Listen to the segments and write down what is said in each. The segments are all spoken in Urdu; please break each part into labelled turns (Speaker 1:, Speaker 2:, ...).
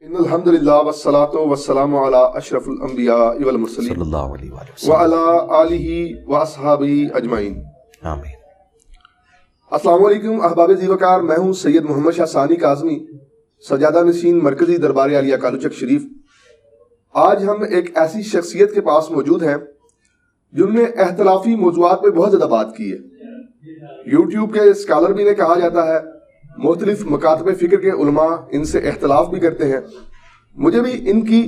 Speaker 1: ان الحمدللہ والصلاة والسلام علی اشرف الانبیاء والمرسلین
Speaker 2: صلی اللہ علیہ وآلہ وسلم
Speaker 1: وعلی آلہ واصحابہ اجمعین،
Speaker 2: آمین۔
Speaker 1: السلام علیکم احباب زیوکار، میں ہوں سید محمد شاہ ثانی کاظمی، سجادہ نشین مرکزی دربار عالیہ کالوچک شریف۔ آج ہم ایک ایسی شخصیت کے پاس موجود ہیں جن نے اختلافی موضوعات پہ بہت زیادہ بات کی ہے۔ یوٹیوب کے اسکالر بھی انہیں کہا جاتا ہے، مختلف مکاتب فکر کے علماء ان سے اختلاف بھی کرتے ہیں۔ مجھے بھی ان کی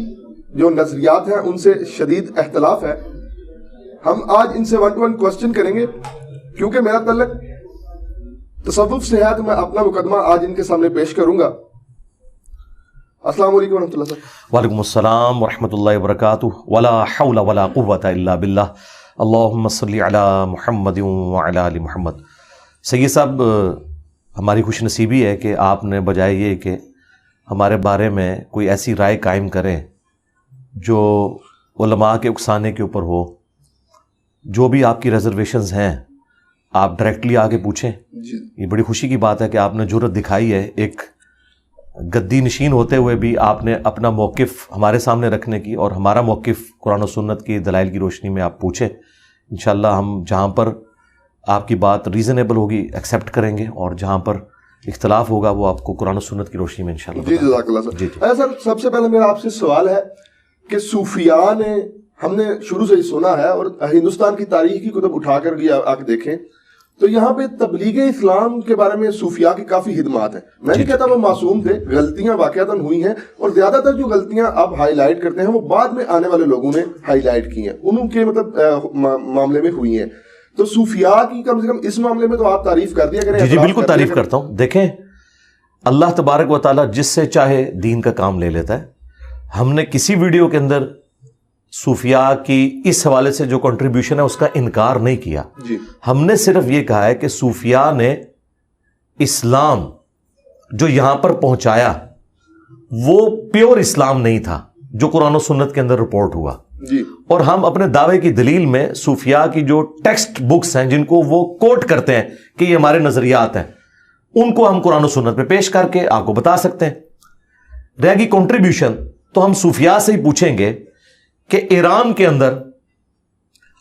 Speaker 1: جو نظریات ہیں ان سے شدید اختلاف ہے۔ ہم آج ان سے 1 to 1 کوسچن کریں گے، کیونکہ میرا تعلق تصوف سے ہے تو میں اپنا مقدمہ آج ان کے سامنے پیش کروں گا۔ السلام علیکم ورحمۃ اللہ صاحب۔
Speaker 2: وعلیکم السلام ورحمۃ اللہ وبرکاتہ۔ ولا حول ولا قوۃ الا باللہ، اللہم صلی علی محمد وعلی آل محمد۔ سید صاحب، ہماری خوش نصیبی ہے کہ آپ نے بجائے یہ کہ ہمارے بارے میں کوئی ایسی رائے قائم کریں جو علماء کے اکسانے کے اوپر ہو، جو بھی آپ کی ریزرویشنز ہیں آپ ڈائریکٹلی آگے پوچھیں۔ یہ بڑی خوشی کی بات ہے کہ آپ نے جرأت دکھائی ہے، ایک گدی نشین ہوتے ہوئے بھی آپ نے اپنا موقف ہمارے سامنے رکھنے کی، اور ہمارا موقف قرآن و سنت کی دلائل کی روشنی میں آپ پوچھیں۔ انشاءاللہ ہم جہاں پر آپ کی بات ریزنیبل ہوگی ایکسیپٹ کریں گے، اور جہاں پر اختلاف ہوگا وہ آپ کو قرآن و سنت کی روشنی میں انشاءاللہ
Speaker 1: جی جزاک اللہ سر۔ اچھا سر، سب سے پہلے میرا آپ سے سوال ہے کہ صوفیاء نے، ہم نے شروع سے ہی سنا ہے اور ہندوستان کی تاریخ کی کتب اٹھا کر بھی آ کے دیکھیں تو یہاں پہ تبلیغ اسلام کے بارے میں صوفیاء کی کافی خدمات ہیں۔ میں نہیں کہتا وہ معصوم تھے، غلطیاں واقعتاً ہوئی ہیں، اور زیادہ تر جو غلطیاں آپ ہائی لائٹ کرتے ہیں وہ بعد میں آنے والے لوگوں نے ہائی لائٹ کی ہیں، انہوں کے معاملے میں ہوئی ہیں۔ تو صوفیاء کی کم سے کم اس معاملے میں تو آپ تعریف کر دیا کریں۔
Speaker 2: جی بالکل تعریف کرتا ہوں۔ دیکھیں، اللہ تبارک و تعالیٰ جس سے چاہے دین کا کام لے لیتا ہے۔ ہم نے کسی ویڈیو کے اندر صوفیاء کی اس حوالے سے جو کنٹریبیوشن ہے اس کا انکار نہیں کیا۔ ہم نے صرف یہ کہا ہے کہ صوفیاء نے اسلام جو یہاں پر پہنچایا وہ پیور اسلام نہیں تھا جو قرآن و سنت کے اندر رپورٹ ہوا۔ اور ہم اپنے دعوے کی دلیل میں صوفیاء کی جو ٹیکسٹ بکس ہیں جن کو وہ کوٹ کرتے ہیں کہ یہ ہمارے نظریات ہیں، ان کو ہم قرآن و سنت پہ پیش کر کے آپ کو بتا سکتے ہیں۔ رہ گی کنٹریبیوشن، تو ہم صوفیاء سے ہی پوچھیں گے کہ ایران کے اندر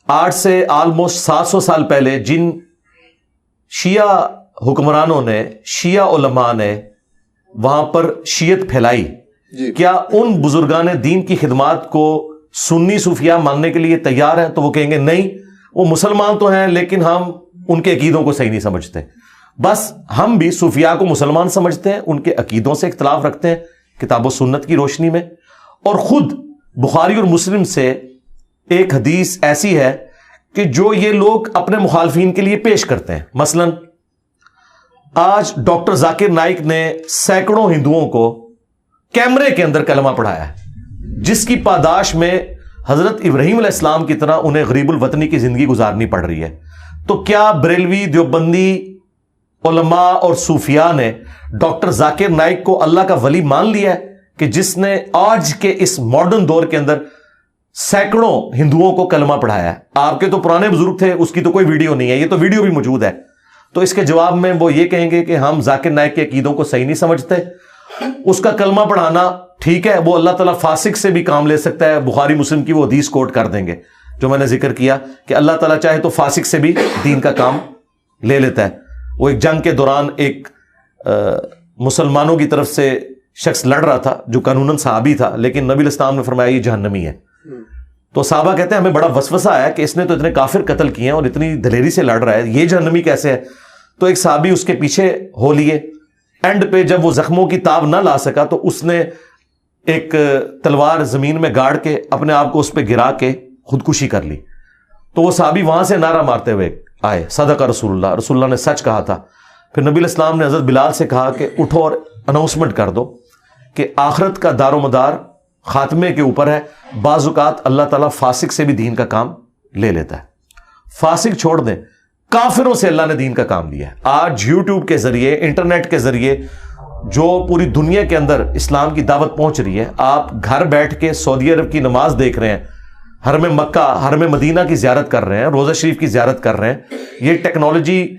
Speaker 2: آج سے آلموسٹ 700 سال پہلے جن شیعہ حکمرانوں نے، شیعہ علماء نے وہاں پر شیعت پھیلائی، کیا ان بزرگان دین کی خدمات کو سنی صوفیاء ماننے کے لیے تیار ہیں؟ تو وہ کہیں گے نہیں، وہ مسلمان تو ہیں لیکن ہم ان کے عقیدوں کو صحیح نہیں سمجھتے۔ بس ہم بھی صوفیاء کو مسلمان سمجھتے ہیں، ان کے عقیدوں سے اختلاف رکھتے ہیں کتاب و سنت کی روشنی میں، اور خود بخاری اور مسلم سے ایک حدیث ایسی ہے کہ جو یہ لوگ اپنے مخالفین کے لیے پیش کرتے ہیں۔ مثلا آج ڈاکٹر ذاکر نائک نے سینکڑوں ہندوؤں کو کیمرے کے اندر کلمہ پڑھایا ہے، جس کی پاداش میں حضرت ابراہیم علیہ السلام کی طرح انہیں غریب الوطنی کی زندگی گزارنی پڑ رہی ہے۔ تو کیا بریلوی، دیوبندی علماء اور صوفیاء نے ڈاکٹر ذاکر نائک کو اللہ کا ولی مان لیا ہے کہ جس نے آج کے اس ماڈرن دور کے اندر سینکڑوں ہندوؤں کو کلمہ پڑھایا ہے؟ آپ کے تو پرانے بزرگ تھے، اس کی تو کوئی ویڈیو نہیں ہے، یہ تو ویڈیو بھی موجود ہے۔ تو اس کے جواب میں وہ یہ کہیں گے کہ ہم ذاکر نائک کے عقیدوں کو صحیح نہیں سمجھتے، اس کا کلمہ پڑھانا ٹھیک ہے، وہ اللہ تعالیٰ فاسق سے بھی کام لے سکتا ہے۔ بخاری مسلم کی وہ حدیث کوٹ کر دیں گے جو میں نے ذکر کیا کہ اللہ تعالیٰ چاہے تو فاسق سے بھی دین کا کام لے لیتا ہے۔ وہ ایک جنگ کے دوران ایک مسلمانوں کی طرف سے شخص لڑ رہا تھا جو قانوناً صحابی تھا، لیکن نبی علیہ السلام نے فرمایا یہ جہنمی ہے۔ تو صحابہ کہتے ہیں ہمیں بڑا وسوسہ آیا کہ اس نے تو اتنے کافر قتل کیے ہیں اور اتنی دلیری سے لڑ رہا ہے، یہ جہنمی کیسے ہے؟ تو ایک صحابی اس کے پیچھے ہو لیے، اینڈ پہ جب وہ زخموں کی تاب نہ لا سکا تو اس نے ایک تلوار زمین میں گاڑ کے اپنے آپ کو اس پہ گرا کے خودکشی کر لی۔ تو وہ صحابی وہاں سے نعرہ مارتے ہوئے آئے، صدق رسول اللہ، رسول اللہ نے سچ کہا تھا۔ پھر نبی علیہ السلام نے حضرت بلال سے کہا کہ اٹھو اور اناؤنسمنٹ کر دو کہ آخرت کا دار و مدار خاتمے کے اوپر ہے، بعض اوقات اللہ تعالیٰ فاسق سے بھی دین کا کام لے لیتا ہے۔ فاسق چھوڑ دیں، کافروں سے اللہ نے دین کا کام لیا ہے۔ آج یوٹیوب کے ذریعے، انٹرنیٹ کے ذریعے جو پوری دنیا کے اندر اسلام کی دعوت پہنچ رہی ہے، آپ گھر بیٹھ کے سعودی عرب کی نماز دیکھ رہے ہیں، حرم مکہ، حرم مدینہ کی زیارت کر رہے ہیں، روزہ شریف کی زیارت کر رہے ہیں۔ یہ ٹیکنالوجی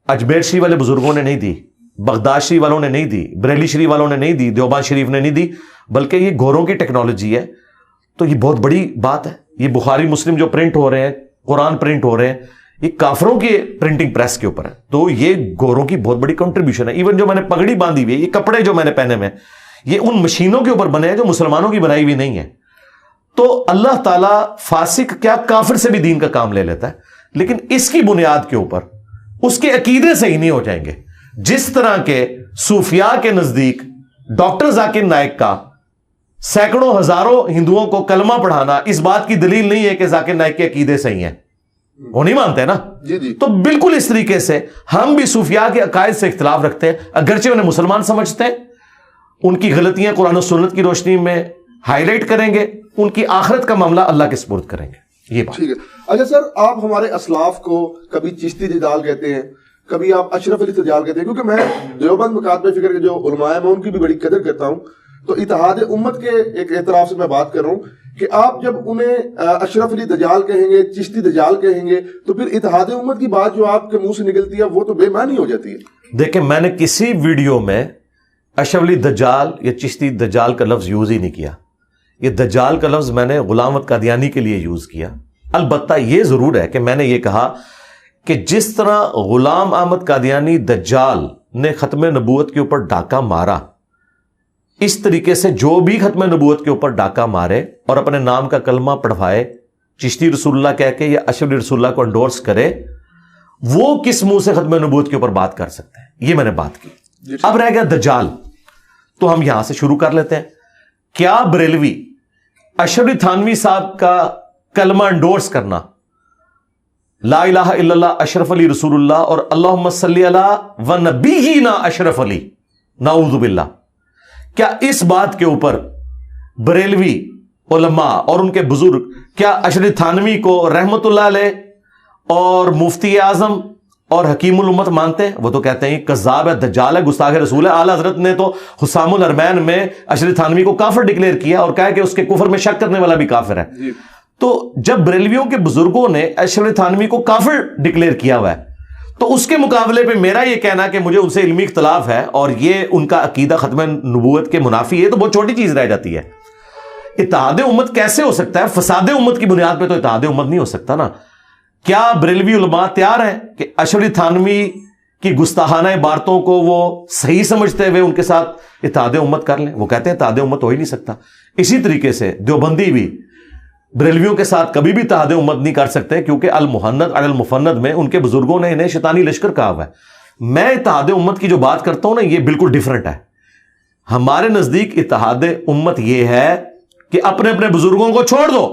Speaker 2: اجمیر شریف والے بزرگوں نے نہیں دی، بغداد شریف والوں نے نہیں دی، بریلی شریف والوں نے نہیں دی، دیوبند شریف نے نہیں دی، بلکہ یہ گوروں کی ٹیکنالوجی ہے. تو یہ بہت بڑی بات ہے. یہ بخاری مسلم جو پرنٹ ہو رہے ہیں, قرآن پرنٹ ہو رہے ہیں, یہ کافروں کے پرنٹنگ پریس کے اوپر ہے. تو یہ گوروں کی بہت بڑی کنٹریبیوشن ہے. ایون جو میں نے پگڑی باندھی ہوئی ہے, یہ کپڑے جو میں نے پہنے ہوئے ہیں, یہ ان مشینوں کے اوپر بنے ہیں جو مسلمانوں کی بنائی ہوئی نہیں ہے. تو اللہ تعالیٰ فاسق کیا کافر سے بھی دین کا کام لے لیتا ہے, لیکن اس کی بنیاد کے اوپر اس کے عقیدے صحیح نہیں ہو جائیں گے. جس طرح کے صوفیاء کے نزدیک ڈاکٹر ذاکر نائک کا سینکڑوں ہزاروں ہندوؤں کو کلمہ پڑھانا اس بات کی دلیل نہیں ہے کہ ذاکر نائک کے عقیدے صحیح ہیں, وہ نہیں مانتے نا.
Speaker 1: جی.
Speaker 2: تو بالکل اس طریقے سے ہم بھی صوفیاء کے عقائد سے اختلاف رکھتے ہیں, اگرچہ انہیں مسلمان سمجھتے ہیں. ان کی غلطیاں قرآن و سنت کی روشنی میں ہائی لائٹ کریں گے, ان کی آخرت کا معاملہ اللہ کے سپرد کریں گے. یہ بات
Speaker 1: ٹھیک ہے. اچھا سر, آپ ہمارے اسلاف کو کبھی چشتی دجال کہتے ہیں, کبھی آپ اشرف علی دجال کہتے ہیں, کیونکہ میں دیوبند مکاتبہ فکر کے جو علماء ہیں میں ان کی بھی بڑی قدر کرتا ہوں. تو اتحاد امت کے ایک اعتراف سے میں بات کر رہا ہوں کہ آپ جب انہیں اشرف علی دجال کہیں گے, چشتی دجال کہیں گے, تو پھر اتحاد امت کی بات جو آپ کے منہ سے نکلتی ہے وہ تو بے معنی ہو جاتی ہے.
Speaker 2: دیکھیں, میں نے کسی ویڈیو میں اشرف علی دجال یا چشتی دجال کا لفظ یوز ہی نہیں کیا. یہ دجال کا لفظ میں نے غلام احمد قادیانی کے لیے یوز کیا. البتہ یہ ضرور ہے کہ میں نے یہ کہا کہ جس طرح غلام احمد قادیانی دجال نے ختم نبوت کے اوپر ڈاکہ مارا, اس طریقے سے جو بھی ختم نبوت کے اوپر ڈاکہ مارے اور اپنے نام کا کلمہ پڑھوائے, چشتی رسول اللہ کہہ کے یا اشرف علی رسول اللہ کو انڈورس کرے, وہ کس منہ سے ختم نبوت کے اوپر بات کر سکتے ہیں. یہ میں نے بات کی. اب رہ گیا دجال, تو ہم یہاں سے شروع کر لیتے ہیں. کیا بریلوی اشرف علی تھانوی صاحب کا کلمہ انڈورس کرنا, لا الہ الا اللہ اشرف علی رسول اللہ اور اللہم صلی علی و نبینا اشرف علی, نعوذ باللہ, کیا اس بات کے اوپر بریلوی علماء اور ان کے بزرگ کیا اشرف علی تھانوی کو رحمت اللہ علیہ اور مفتی اعظم اور حکیم الامت مانتے ہیں؟ وہ تو کہتے ہیں کذاب ہے, دجال ہے, گستاخ رسول ہے. اعلیٰ حضرت نے تو حسام الحرمین میں اشرف علی تھانوی کو کافر ڈکلیئر کیا اور کہا کہ اس کے کفر میں شک کرنے والا بھی کافر ہے. تو جب بریلویوں کے بزرگوں نے اشرف علی تھانوی کو کافر ڈکلیئر کیا ہوا ہے, تو اس کے مقابلے پہ میرا یہ کہنا کہ مجھے ان سے علمی اختلاف ہے اور یہ ان کا عقیدہ ختم نبوت کے منافی ہے, تو بہت چھوٹی چیز رہ جاتی ہے. اتحاد امت کیسے ہو سکتا ہے؟ فساد امت کی بنیاد پہ تو اتحاد امت نہیں ہو سکتا نا. کیا بریلوی علماء تیار ہیں کہ اشرف علی تھانوی کی گستاخانہ عبارتوں کو وہ صحیح سمجھتے ہوئے ان کے ساتھ اتحاد امت کر لیں؟ وہ کہتے ہیں اتحاد امت ہو ہی نہیں سکتا. اسی طریقے سے دیوبندی بھی بریلویوں کے ساتھ کبھی بھی اتحاد امت نہیں کر سکتے, کیونکہ المحند علی المفند میں ان کے بزرگوں نے انہیں شیطانی لشکر کہا ہوا ہے. میں اتحاد امت کی جو بات کرتا ہوں نا, یہ بالکل ڈیفرنٹ ہے. ہمارے نزدیک اتحاد امت یہ ہے کہ اپنے اپنے بزرگوں کو چھوڑ دو,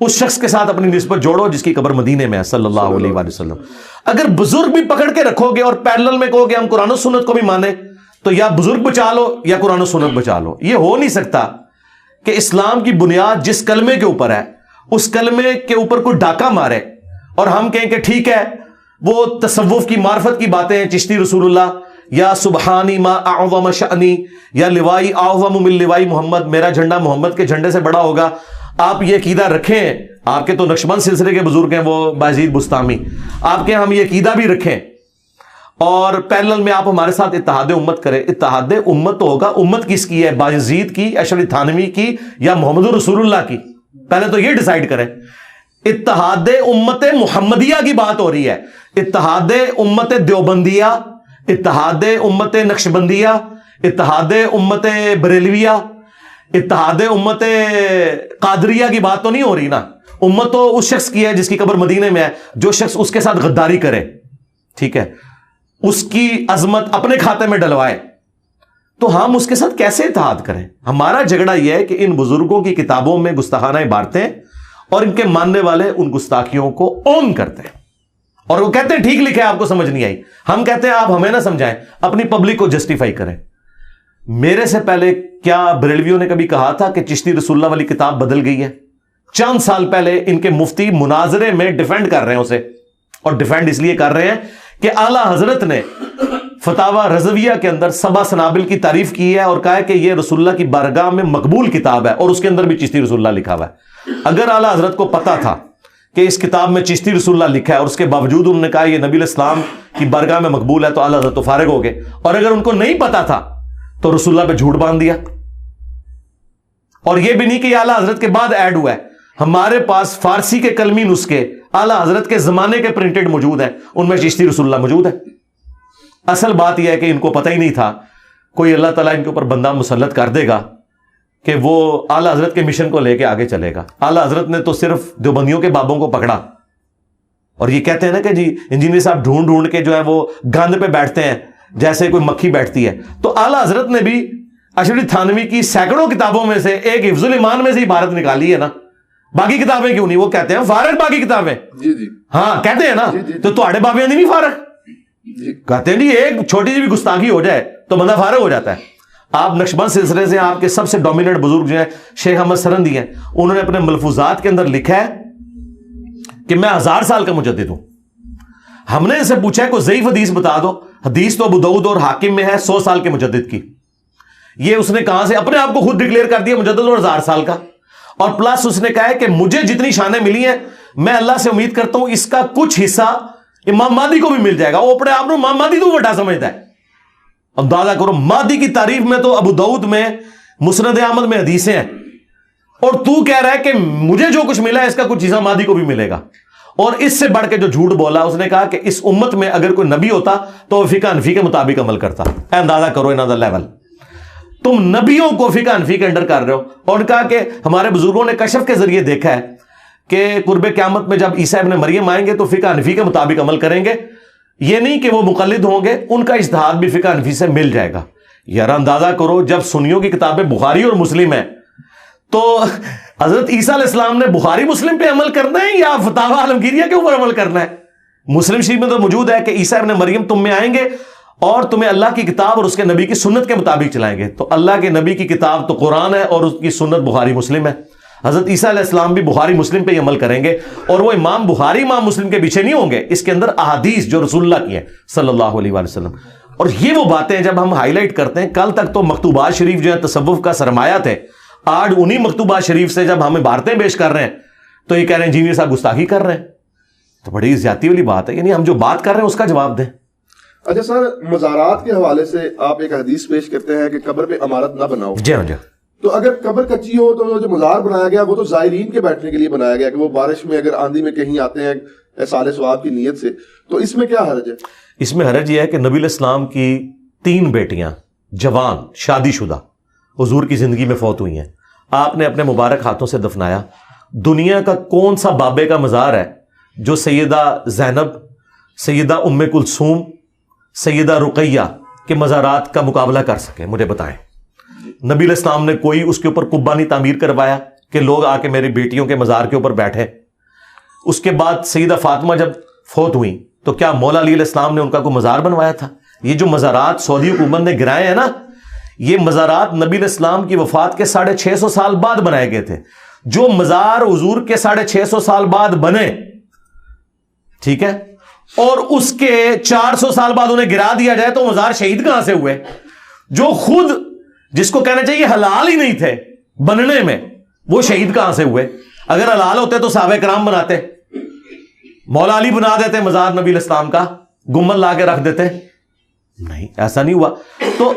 Speaker 2: اس شخص کے ساتھ اپنی نسبت جوڑو جس کی قبر مدینے میں ہے صلی اللہ علیہ وآلہ وسلم. اگر بزرگ بھی پکڑ کے رکھو گے اور پیرلل میں کہو گے ہم قرآن و سنت کو بھی مانے, تو یا بزرگ بچا لو یا قرآن و سنت بچا لو. یہ ہو نہیں سکتا کہ اسلام کی بنیاد جس کلمے کے اوپر ہے اس کلمے کے اوپر کوئی ڈاکہ مارے اور ہم کہیں کہ ٹھیک ہے وہ تصوف کی معرفت کی باتیں ہیں, چشتی رسول اللہ یا سبحانی ما اعظم شأنی یا لوائی اعظم من لوائی محمد, میرا جھنڈا محمد کے جھنڈے سے بڑا ہوگا. آپ یہ عقیدہ رکھیں, آپ کے تو نقشبند سلسلے کے بزرگ ہیں وہ بایزید بستامی, آپ کے ہم یہ عقیدہ بھی رکھیں اور پیرلل میں آپ ہمارے ساتھ اتحاد امت کریں. اتحاد امت تو ہوگا, امت کس کی ہے؟ بایزید کی, اشرف علی تھانوی کی یا محمد رسول اللہ کی؟ پہلے تو یہ ڈیسائیڈ کریں. اتحاد امت محمدیہ کی بات ہو رہی ہے, اتحاد امت دیوبندیہ, اتحاد امت نقشبندیہ, اتحاد امت بریلویہ, اتحاد امت قادریہ کی بات تو نہیں ہو رہی نا. امت تو اس شخص کی ہے جس کی قبر مدینے میں ہے, جو شخص اس کے ساتھ غداری کرے, ٹھیک ہے, اس کی عظمت اپنے کھاتے میں ڈلوائے, تو ہم اس کے ساتھ کیسے اتحاد کریں؟ ہمارا جھگڑا یہ ہے کہ ان بزرگوں کی کتابوں میں گستاخانہ عبارتیں اور ان کے ماننے والے ان گستاخیوں کو اون کرتے ہیں اور وہ کہتے ہیں ٹھیک لکھے, آپ کو سمجھ نہیں آئی. ہم کہتے ہیں آپ ہمیں نہ سمجھائیں, اپنی پبلک کو جسٹیفائی کریں. میرے سے پہلے کیا بریلویوں نے کبھی کہا تھا کہ چشتی رسول اللہ والی کتاب بدل گئی ہے؟ چند سال پہلے ان کے مفتی مناظرے میں ڈیفینڈ کر رہے ہیں اسے, اور ڈیفینڈ اس لیے کر رہے ہیں کہ اعلیٰ حضرت نے فتاوی رضویہ کے اندر سبع سنابل کی تعریف کی ہے اور کہا ہے کہ یہ رسول اللہ کی بارگاہ میں مقبول کتاب ہے, اور اس کے اندر بھی چشتی رسول اللہ لکھا ہوا ہے. اگر اعلیٰ حضرت کو پتا تھا کہ اس کتاب میں چشتی رسول اللہ لکھا ہے اور اس کے باوجود انہوں نے کہا یہ نبی الاسلام کی بارگاہ میں مقبول ہے, تو اعلیٰ حضرت تو فارغ ہو گئے. اور اگر ان کو نہیں پتا تھا تو رسول اللہ پہ جھوٹ باندھ دیا. اور یہ بھی نہیں کہ یہ اعلیٰ حضرت کے بعد ایڈ ہوا ہے. ہمارے پاس فارسی کے کلمی نسخے اعلیٰ حضرت کے زمانے کے پرنٹڈ موجود ہیں, ان میں چشتی رسول اللہ موجود ہے. اصل بات یہ ہے کہ ان کو پتہ ہی نہیں تھا. کوئی اللہ تعالیٰ ان کے اوپر بندہ مسلط کر دے گا کہ وہ اعلیٰ حضرت کے مشن کو لے کے آگے چلے گا. اعلیٰ حضرت نے تو صرف دیوبندیوں کے بابوں کو پکڑا, اور یہ کہتے ہیں نا کہ جی انجینئر صاحب ڈھونڈ ڈھونڈ کے جو ہے وہ گند پہ بیٹھتے ہیں جیسے کوئی مکھی بیٹھتی ہے. تو اعلیٰ حضرت نے بھی اشرف تھانوی کی سینکڑوں کتابوں میں سے ایک حفظ الایمان میں سے عبارت نکالی ہے نا. باقی کتابیں کیوں نہیں؟ وہ کہتے ہیں فارغ باقی کتابیں.
Speaker 1: جی جی
Speaker 2: ہاں کہتے ہیں نا. تو تھوڑے بابے نہیں فارغ کہتے ہیں جی ایک چھوٹی سی بھی گستاخی ہو جائے تو بندہ فارغ ہو جاتا ہے. آپ نقشبند سلسلے سے آپ کے سب سے ڈومیننٹ بزرگ جو ہیں شیخ احمد سرندی ہیں, انہوں نے اپنے ملفوظات کے اندر لکھا ہے کہ میں 1000 سال کا مجدد ہوں. ہم نے ان سے پوچھا ہے کوئی ضعیف حدیث بتا دو. حدیث تو ابو داؤد اور حاکم میں ہے 100 سال کے مجدد کی. یہ اس نے کہاں سے اپنے آپ کو خود ڈکلیئر کر دیا مجدد اور 1000 سال کا. اور پلس اس نے کہا ہے کہ مجھے جتنی شانیں ملی ہیں میں اللہ سے امید کرتا ہوں اس کا کچھ حصہ امام مہدی کو بھی مل جائے گا. وہ اپنے آپ کو امام مہدی تو بڑا سمجھتا ہے. اندازہ کرو, مہدی کی تعریف میں تو ابو داؤد میں مسند احمد میں حدیثیں ہیں, اور تو کہہ رہا ہے کہ مجھے جو کچھ ملا ہے اس کا کچھ حصہ مہدی کو بھی ملے گا. اور اس سے بڑھ کے جو جھوٹ بولا, اس نے کہا کہ اس امت میں اگر کوئی نبی ہوتا تو وہ فقہ حنفی کے مطابق عمل کرتا. اندازہ کرو انادر لیول, تم نبیوں کو فقہ حنفی کے انڈر کر رہے ہو. اور کہا کہ ہمارے بزرگوں نے کشف کے ذریعے دیکھا ہے کہ قرب قیامت میں جب عیسیٰ ابن مریم آئیں گے تو فقہ حنفی کے مطابق عمل کریں گے. یہ نہیں کہ وہ مقلد ہوں گے, ان کا اجتہاد بھی فقہ حنفی سے مل جائے گا. یار اندازہ کرو, جب سنیوں کی کتابیں بخاری اور مسلم ہیں تو حضرت عیسیٰ علیہ السلام نے بخاری مسلم پہ عمل کرنا ہے یا فتاوی عالمگیریہ کے اوپر عمل کرنا ہے؟ مسلم شریف میں تو موجود ہے کہ عیسیٰ ابن مریم تم میں آئیں گے اور تمہیں اللہ کی کتاب اور اس کے نبی کی سنت کے مطابق چلائیں گے. تو اللہ کے نبی کی کتاب تو قرآن ہے اور اس کی سنت بخاری مسلم ہے. حضرت عیسیٰ علیہ السلام بھی بخاری مسلم پہ ہی عمل کریں گے, اور وہ امام بخاری امام مسلم کے پیچھے نہیں ہوں گے. اس کے اندر احادیث جو رسول اللہ کی ہیں صلی اللہ علیہ وآلہ وسلم. اور یہ وہ باتیں جب ہم ہائی لائٹ کرتے ہیں, کل تک تو مکتوبات شریف جو ہے تصوف کا سرمایہ تھے, آج انہی مکتوبات شریف سے جب ہمیں عبارتیں پیش کر رہے ہیں تو یہ کہہ رہے ہیں انجینئر صاحب گستاخی کر رہے ہیں. تو بڑی زیادتی والی بات ہے. یعنی ہم جو بات کر رہے ہیں اس کا جواب دیں.
Speaker 1: اچھا سر, مزارات کے حوالے سے آپ ایک حدیث پیش کرتے ہیں کہ قبر پہ عمارت نہ بناؤ.
Speaker 2: جی ہاں جی.
Speaker 1: تو اگر قبر کچی ہو تو جو مزار بنایا گیا وہ تو زائرین کے بیٹھنے کے لیے بنایا گیا, کہ وہ بارش میں اگر آندھی میں کہیں آتے ہیں احصال ثواب کی نیت سے, تو اس میں کیا حرج ہے؟ اس
Speaker 2: میں حرج یہ ہے کہ نبی علیہ السلام کی 3 بیٹیاں جوان شادی شدہ حضور کی زندگی میں فوت ہوئی ہیں. آپ نے اپنے مبارک ہاتھوں سے دفنایا. دنیا کا کون سا بابے کا مزار ہے جو سیدہ زینب, سیدہ ام کلثوم, سیدہ رقیہ کے مزارات کا مقابلہ کر سکے؟ مجھے بتائیں. نبی علیہ السلام نے کوئی اس کے اوپر قبہ نہیں تعمیر کروایا کہ لوگ آ کے میری بیٹیوں کے مزار کے اوپر بیٹھے. اس کے بعد سیدہ فاطمہ جب فوت ہوئی تو کیا مولا علی علیہ السلام نے ان کا کوئی مزار بنوایا تھا؟ یہ جو مزارات سعودی حکومت نے گرائے ہیں نا, یہ مزارات نبی علیہ السلام کی وفات کے 650 سال بعد بنائے گئے تھے. جو مزار حضور کے 650 سال بعد بنے, ٹھیک ہے, اور اس کے 400 سال بعد انہیں گرا دیا جائے تو مزار شہید کہاں سے ہوئے؟ جو خود جس کو کہنا چاہیے حلال ہی نہیں تھے بننے میں, وہ شہید کہاں سے ہوئے؟ اگر حلال ہوتے تو صحابہ کرام بناتے, مولا علی بنا دیتے مزار نبی علیہ السلام کا, گنبد لا کے رکھ دیتے. نہیں, ایسا نہیں ہوا. تو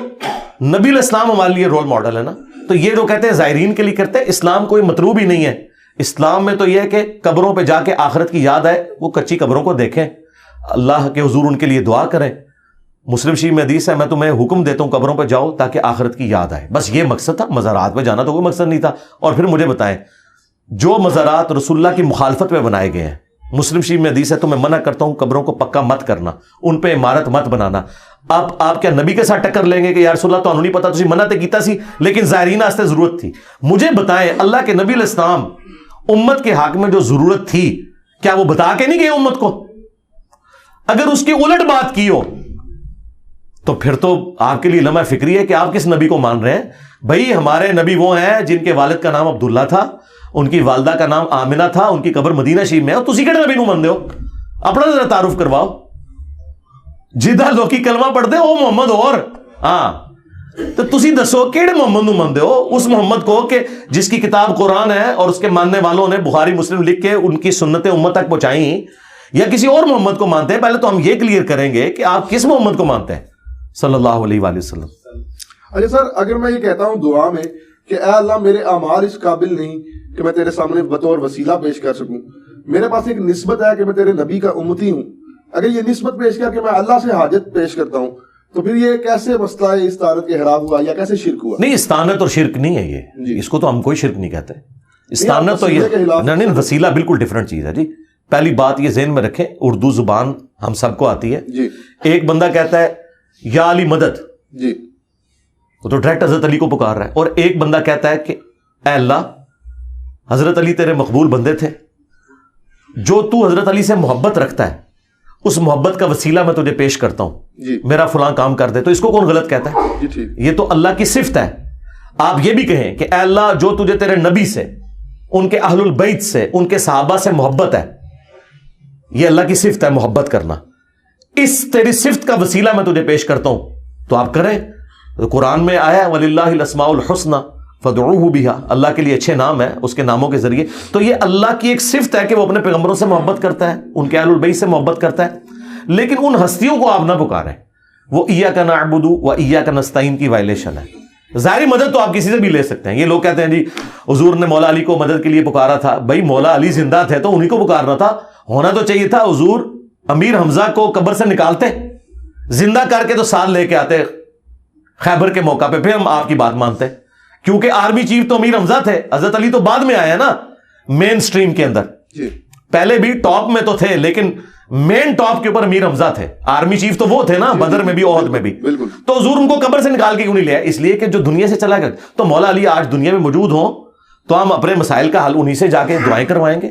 Speaker 2: نبی علیہ السلام ہمارے لیے رول ماڈل ہے نا. تو یہ جو کہتے ہیں زائرین کے لیے کرتے ہیں, اسلام کوئی مطلوب ہی نہیں ہے. اسلام میں تو یہ ہے کہ قبروں پہ جا کے آخرت کی یاد آئے, وہ کچی قبروں کو دیکھیں, اللہ کے حضور ان کے لیے دعا کریں. مسلم شریف میں حدیث ہے, میں تمہیں حکم دیتا ہوں قبروں پہ جاؤ تاکہ آخرت کی یاد آئے. بس یہ مقصد تھا. مزارات پہ جانا تو کوئی مقصد نہیں تھا. اور پھر مجھے بتائیں, جو مزارات رسول اللہ کی مخالفت میں بنائے گئے ہیں, مسلم شریف میں حدیث ہے تو میں منع کرتا ہوں قبروں کو پکا مت کرنا, ان پہ عمارت مت بنانا. آپ کیا نبی کے ساتھ ٹکر لیں گے کہ یا رسول اللہ تو نہیں پتا, تسی منع تے کیتا سی لیکن زائرین واسطے ضرورت تھی. مجھے بتائیں, اللہ کے نبی علیہ السلام امت کے حق میں جو ضرورت تھی کیا وہ بتا کے نہیں گئے امت کو؟ اگر اس کی الٹ بات کی ہو تو پھر تو آپ کے لیے لمحہ فکری ہے کہ آپ کس نبی کو مان رہے ہیں. بھائی ہمارے نبی وہ ہیں جن کے والد کا نام عبداللہ تھا, ان کی والدہ کا نام آمنہ تھا, ان کی قبر مدینہ شریف میں ہے. تسی کہڑے نبی نو مانتے ہو؟ اپنا ذرا تعارف کرواؤ. جدھا لوکی کلمہ پڑھتے ہو محمد اور ہاں, تو تسی دسو کیڑے محمد نو مانتے ہو؟ اس محمد کو کہ جس کی کتاب قرآن ہے اور اس کے ماننے والوں نے بخاری مسلم لکھ کے ان کی سنتیں امت تک پہنچائیں, یا کسی اور محمد کو مانتے ہیں؟ پہلے تو ہم یہ کلیئر کریں گے کہ آپ کس محمد کو مانتے ہیں صلی اللہ علیہ وآلہ وسلم.
Speaker 1: اچھا سر, اگر میں یہ کہتا ہوں دعا میں کہ اے اللہ میرے اعمال اس قابل نہیں کہ میں تیرے سامنے بطور وسیلہ پیش کر سکوں، میرے پاس ایک نسبت ہے کہ میں تیرے نبی کا امتی ہوں، اگر یہ نسبت پیش کر کے میں اللہ سے حاجت پیش کرتا ہوں تو پھر یہ کیسے مسئلہ استعانت کے حرام ہوا یا کیسے شرک ہوا؟
Speaker 2: نہیں، استعانت اور شرک نہیں ہے یہ، اس کو تو ہم کوئی شرک نہیں کہتے. استعانت تو یہ نہیں، وسیلہ بالکل ڈیفرنٹ چیز ہے جی. پہلی بات یہ ذہن میں رکھیں، اردو زبان ہم سب کو آتی ہے
Speaker 1: جی.
Speaker 2: ایک بندہ کہتا ہے یا علی مدد،
Speaker 1: جی
Speaker 2: وہ تو ڈائریکٹ حضرت علی کو پکار رہا ہے. اور ایک بندہ کہتا ہے کہ اے اللہ حضرت علی تیرے مقبول بندے تھے، جو تو حضرت علی سے محبت رکھتا ہے اس محبت کا وسیلہ میں تجھے پیش کرتا ہوں
Speaker 1: جی.
Speaker 2: میرا فلاں کام کر دے. تو اس کو کون غلط کہتا ہے؟
Speaker 1: جی ٹھیک.
Speaker 2: یہ تو اللہ کی صفت ہے. آپ یہ بھی کہیں کہ اے اللہ جو تجھے تیرے نبی سے، ان کے اہل البیت سے، ان کے صحابہ سے محبت ہے، یہ اللہ کی صفت ہے محبت کرنا، اس تیری صفت کا وسیلہ میں تجھے پیش کرتا ہوں تو آپ کریں. قرآن میں آیا وَلِلَّهِ الْأَسْمَاءُ الْحُسْنَى فَادْعُوهُ بِهَا، اللہ کے لیے اچھے نام ہیں، اس کے ناموں کے ذریعے. تو یہ اللہ کی ایک صفت ہے کہ وہ اپنے پیغمبروں سے محبت کرتا ہے، ان کے اہل البیت سے محبت کرتا ہے. لیکن ان ہستیوں کو آپ نہ پکاریں، وہ ایاک نعبد و ایاک نستعین کی وائلیشن ہے. ظاہری مدد تو آپ کسی سے بھی لے سکتے ہیں. یہ لوگ کہتے ہیں جی حضور نے مولا علی کو مدد کے لیے پکارا تھا. بھائی مولا علی زندہ تھے تو انہی کو پکارنا تھا. ہونا تو چاہیے تھا حضور امیر حمزہ کو قبر سے نکالتے، زندہ کر کے تو ساتھ لے کے آتے خیبر کے موقع پہ، پھر ہم آپ کی بات مانتے. کیونکہ آرمی چیف تو امیر حمزہ تھے، حضرت علی تو بعد میں آیا نا مین سٹریم کے اندر. پہلے بھی ٹاپ میں تو تھے لیکن مین ٹاپ کے اوپر امیر حمزہ تھے. آرمی چیف تو وہ تھے نا بدر میں بھی احد میں بھی. تو حضور ان کو قبر سے نکال کے کیوں نہیں لیا؟ اس لیے کہ جو دنیا سے چلا گیا. تو مولا علی آج دنیا میں موجود ہوں تو ہم اپنے مسائل کا حل انہی سے جا کے دعائیں کروائیں گے.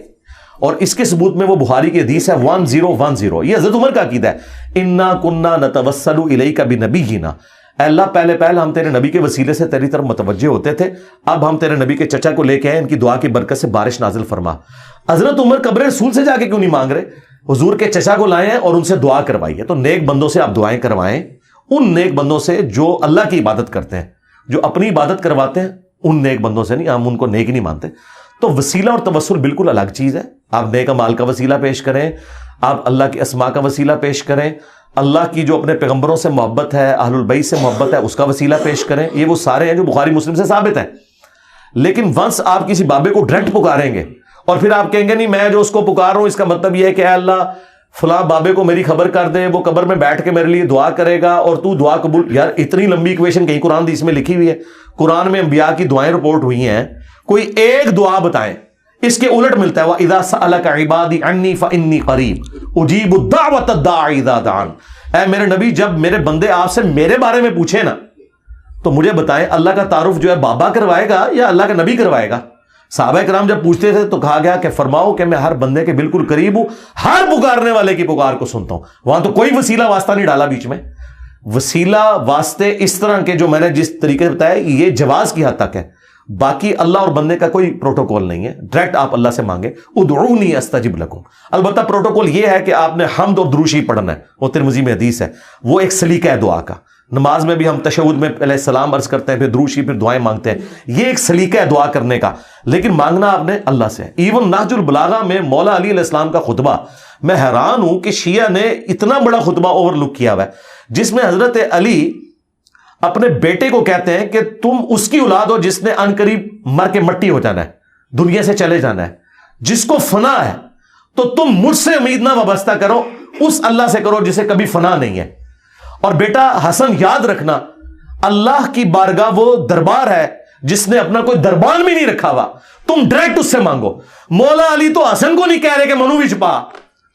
Speaker 2: اور اس کے ثبوت میں وہ بخاری کی حدیث ہے 1010، یہ حضرت عمر کا عقیدہ ہے. انا کننا نتوسل الیک بنبینا، اے اللہ پہلے ہم تیرے نبی کے وسیلے سے تیری طرف متوجہ ہوتے تھے، اب ہم تیرے نبی کے چچا کو لے کے آئے، ان کی دعا کی برکت سے بارش نازل فرما. حضرت عمر قبر رسول سے جا کے کیوں نہیں مانگ رہے؟ حضور کے چچا کو لائے ہیں اور ان سے دعا کروائیے. تو نیک بندوں سے آپ دعائیں کروائیں، ان نیک بندوں سے جو اللہ کی عبادت کرتے ہیں، جو اپنی عبادت کرواتے ہیں، ان نیک بندوں سے نہیں. ہم ان کو نیک نہیں مانتے. تو وسیلہ اور توسل بالکل الگ چیز ہے. آپ نیک اعمال کا وسیلہ پیش کریں، آپ اللہ کے اسماء کا وسیلہ پیش کریں، اللہ کی جو اپنے پیغمبروں سے محبت ہے، اہل البیت سے محبت ہے، اس کا وسیلہ پیش کریں. یہ وہ سارے ہیں جو بخاری مسلم سے ثابت ہیں. لیکن ونس آپ کسی بابے کو ڈائریکٹ پکاریں گے اور پھر آپ کہیں گے نہیں میں جو اس کو پکار رہا ہوں اس کا مطلب یہ ہے کہ اے اللہ فلاں بابے کو میری خبر کر دے، وہ قبر میں بیٹھ کے میرے لیے دعا کرے گا اور تو دعا قبول. یار اتنی لمبی ایکویشن کہیں قرآن حدیث میں لکھی ہوئی ہے. قرآن میں انبیاء کی دعائیں رپورٹ ہوئی ہیں، کوئی ایک دعا بتائیں. اس کے الٹ ملتا ہے وَإِذَا سَأَلَكَ عِبَادِي عَنِّي فَإِنِّي قَرِيبٌ أُجِيبُ الدَّعْوَةَ الدَّاعِ إِذَا دَعَانِ. اے میرے نبی جب میرے بندے آپ سے میرے بارے میں پوچھیں نا تو مجھے بتائیں اللہ کا تعارف جو ہے بابا کروائے گا یا اللہ کا نبی کروائے گا؟ صحابہ کرام جب پوچھتے تھے تو کہا گیا کہ فرماؤ کہ میں ہر بندے کے بالکل قریب ہوں، ہر پکارنے والے کی پکار کو سنتا ہوں. وہاں تو کوئی وسیلہ واسطہ نہیں ڈالا بیچ میں. وسیلہ واسطے اس طرح کے جو میں نے جس طریقے سے بتایا یہ جواز کی حد تک ہے، باقی اللہ اور بندے کا کوئی پروٹوکول نہیں ہے. ڈائریکٹ آپ اللہ سے مانگے ادعونی استجب لکم. البتہ پروٹوکول یہ ہے کہ آپ نے حمد اور دروشی پڑھنا ہے، وہ ترمذی میں حدیث ہے، وہ ایک سلیقہ ہے دعا کا. نماز میں بھی ہم تشہد میں پہلے سلام عرض کرتے ہیں، پھر دروشی، پھر دعائیں مانگتے ہیں. یہ ایک سلیقہ ہے دعا کرنے کا، لیکن مانگنا آپ نے اللہ سے. ایون نہج البلاغہ میں مولا علی علیہ السلام کا خطبہ، میں حیران ہوں کہ شیعہ نے اتنا بڑا خطبہ اوور لک کیا ہوا ہے جس میں حضرت علی اپنے بیٹے کو کہتے ہیں کہ تم اس کی اولاد ہو جس نے ان قریب مر کے مٹی ہو جانا ہے، دنیا سے چلے جانا ہے، جس کو فنا ہے تو تم مجھ سے امید نہ وابستہ کرو، اس اللہ سے کرو جسے کبھی فنا نہیں ہے. اور بیٹا حسن یاد رکھنا اللہ کی بارگاہ وہ دربار ہے جس نے اپنا کوئی دربان بھی نہیں رکھا ہوا، تم ڈائریکٹ اس سے مانگو. مولا علی تو حسن کو نہیں کہہ رہے کہ منو وچ پا،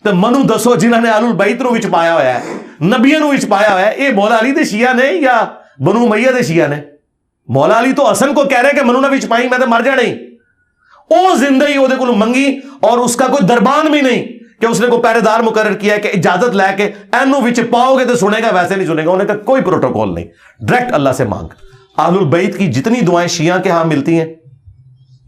Speaker 2: تو منو دسو جنہوں نے اہل البیت نو وچ پایا ہوا ہے، نبیوں نو وچ پایا ہوا ہے. اے مولا علی دے شیعہ نے یا بنو امیہ دے شیعہ نے؟ مولا علی تو حسن کو کہہ رہے کہ منو نہ وچ پائی میں تو مر جانا ہی. او زندہ ہی وہ دے کول منگی اور اس کا کوئی دربان بھی نہیں کہ اس نے کوئی پہرے دار مقرر کیا ہے کہ اجازت لے کے اینو وچ پاؤ گے تو سنے گا، ویسے نہیں سنے گا. انہیں کا کوئی پروٹوکول نہیں، ڈائریکٹ اللہ سے مانگ. اہل البیت کی جتنی دعائیں شیعہ کے ہاں ملتی ہیں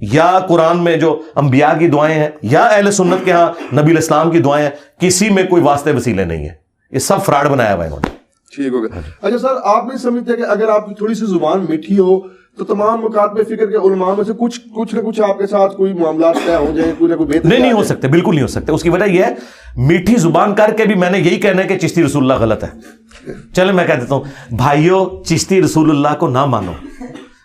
Speaker 2: یا قرآن میں جو انبیاء کی دعائیں ہیں یا اہل سنت کے ہاں نبی الاسلام کی دعائیں ہیں، کسی میں کوئی واسطے وسیلے نہیں ہیں. یہ سب فراڈ بنایا ہوا ہے انہوں نے.
Speaker 1: ٹھیک ہو گیا. اچھا سر، آپ نہیں سمجھتے کہ اگر آپ کی تھوڑی سی زبان میٹھی ہو تو تمام مکاتب فکر کے علماء میں سے کچھ نہ کچھ آپ کے ساتھ کوئی معاملات طے ہو جائیں، کوئی نہ کوئی بہتر؟
Speaker 2: نہیں ہو سکتے، بالکل نہیں ہو سکتے. اس کی وجہ یہ ہے میٹھی زبان کر کے بھی میں نے یہی کہنا ہے کہ چشتی رسول اللہ غلط ہے. چلے میں کہہ دیتا ہوں بھائیو، چشتی رسول اللہ کو نہ مانو،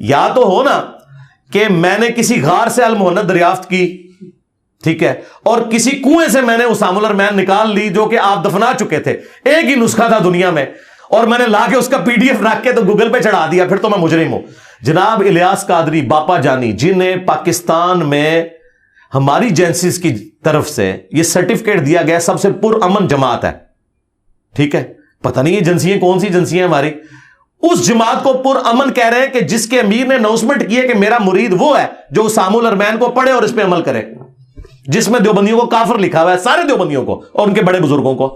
Speaker 2: یا تو ہو نا کہ میں نے کسی غار سے المہند دریافت کی, ٹھیک ہے, اور کسی کنویں سے میں نے اسامہ الارمین نکال لی جو کہ آپ دفنا چکے تھے, ایک ہی نسخہ تھا دنیا میں, اور میں نے لا کے اس کا پی ڈی ایف رکھ کے تو گوگل پہ چڑھا دیا, پھر تو میں مجرم ہوں. جناب الیاس قادری باپا جانی, جنہیں پاکستان میں ہماری ایجنسیز کی طرف سے یہ سرٹیفکیٹ دیا گیا سب سے پرامن جماعت ہے, ٹھیک ہے, پتہ نہیں یہ ایجنسیاں کون سی ایجنسیاں ہماری, اس جماعت کو پرامن کہہ رہے ہیں کہ جس کے امیر نے اناؤنسمنٹ کی ہے کہ میرا مرید وہ ہے جو اسامہ الارمین کو پڑھے اور اس پہ عمل کرے, جس میں دیوبندیوں کو کافر لکھا ہوا ہے, سارے دیوبندیوں کو اور ان کے بڑے بزرگوں کو,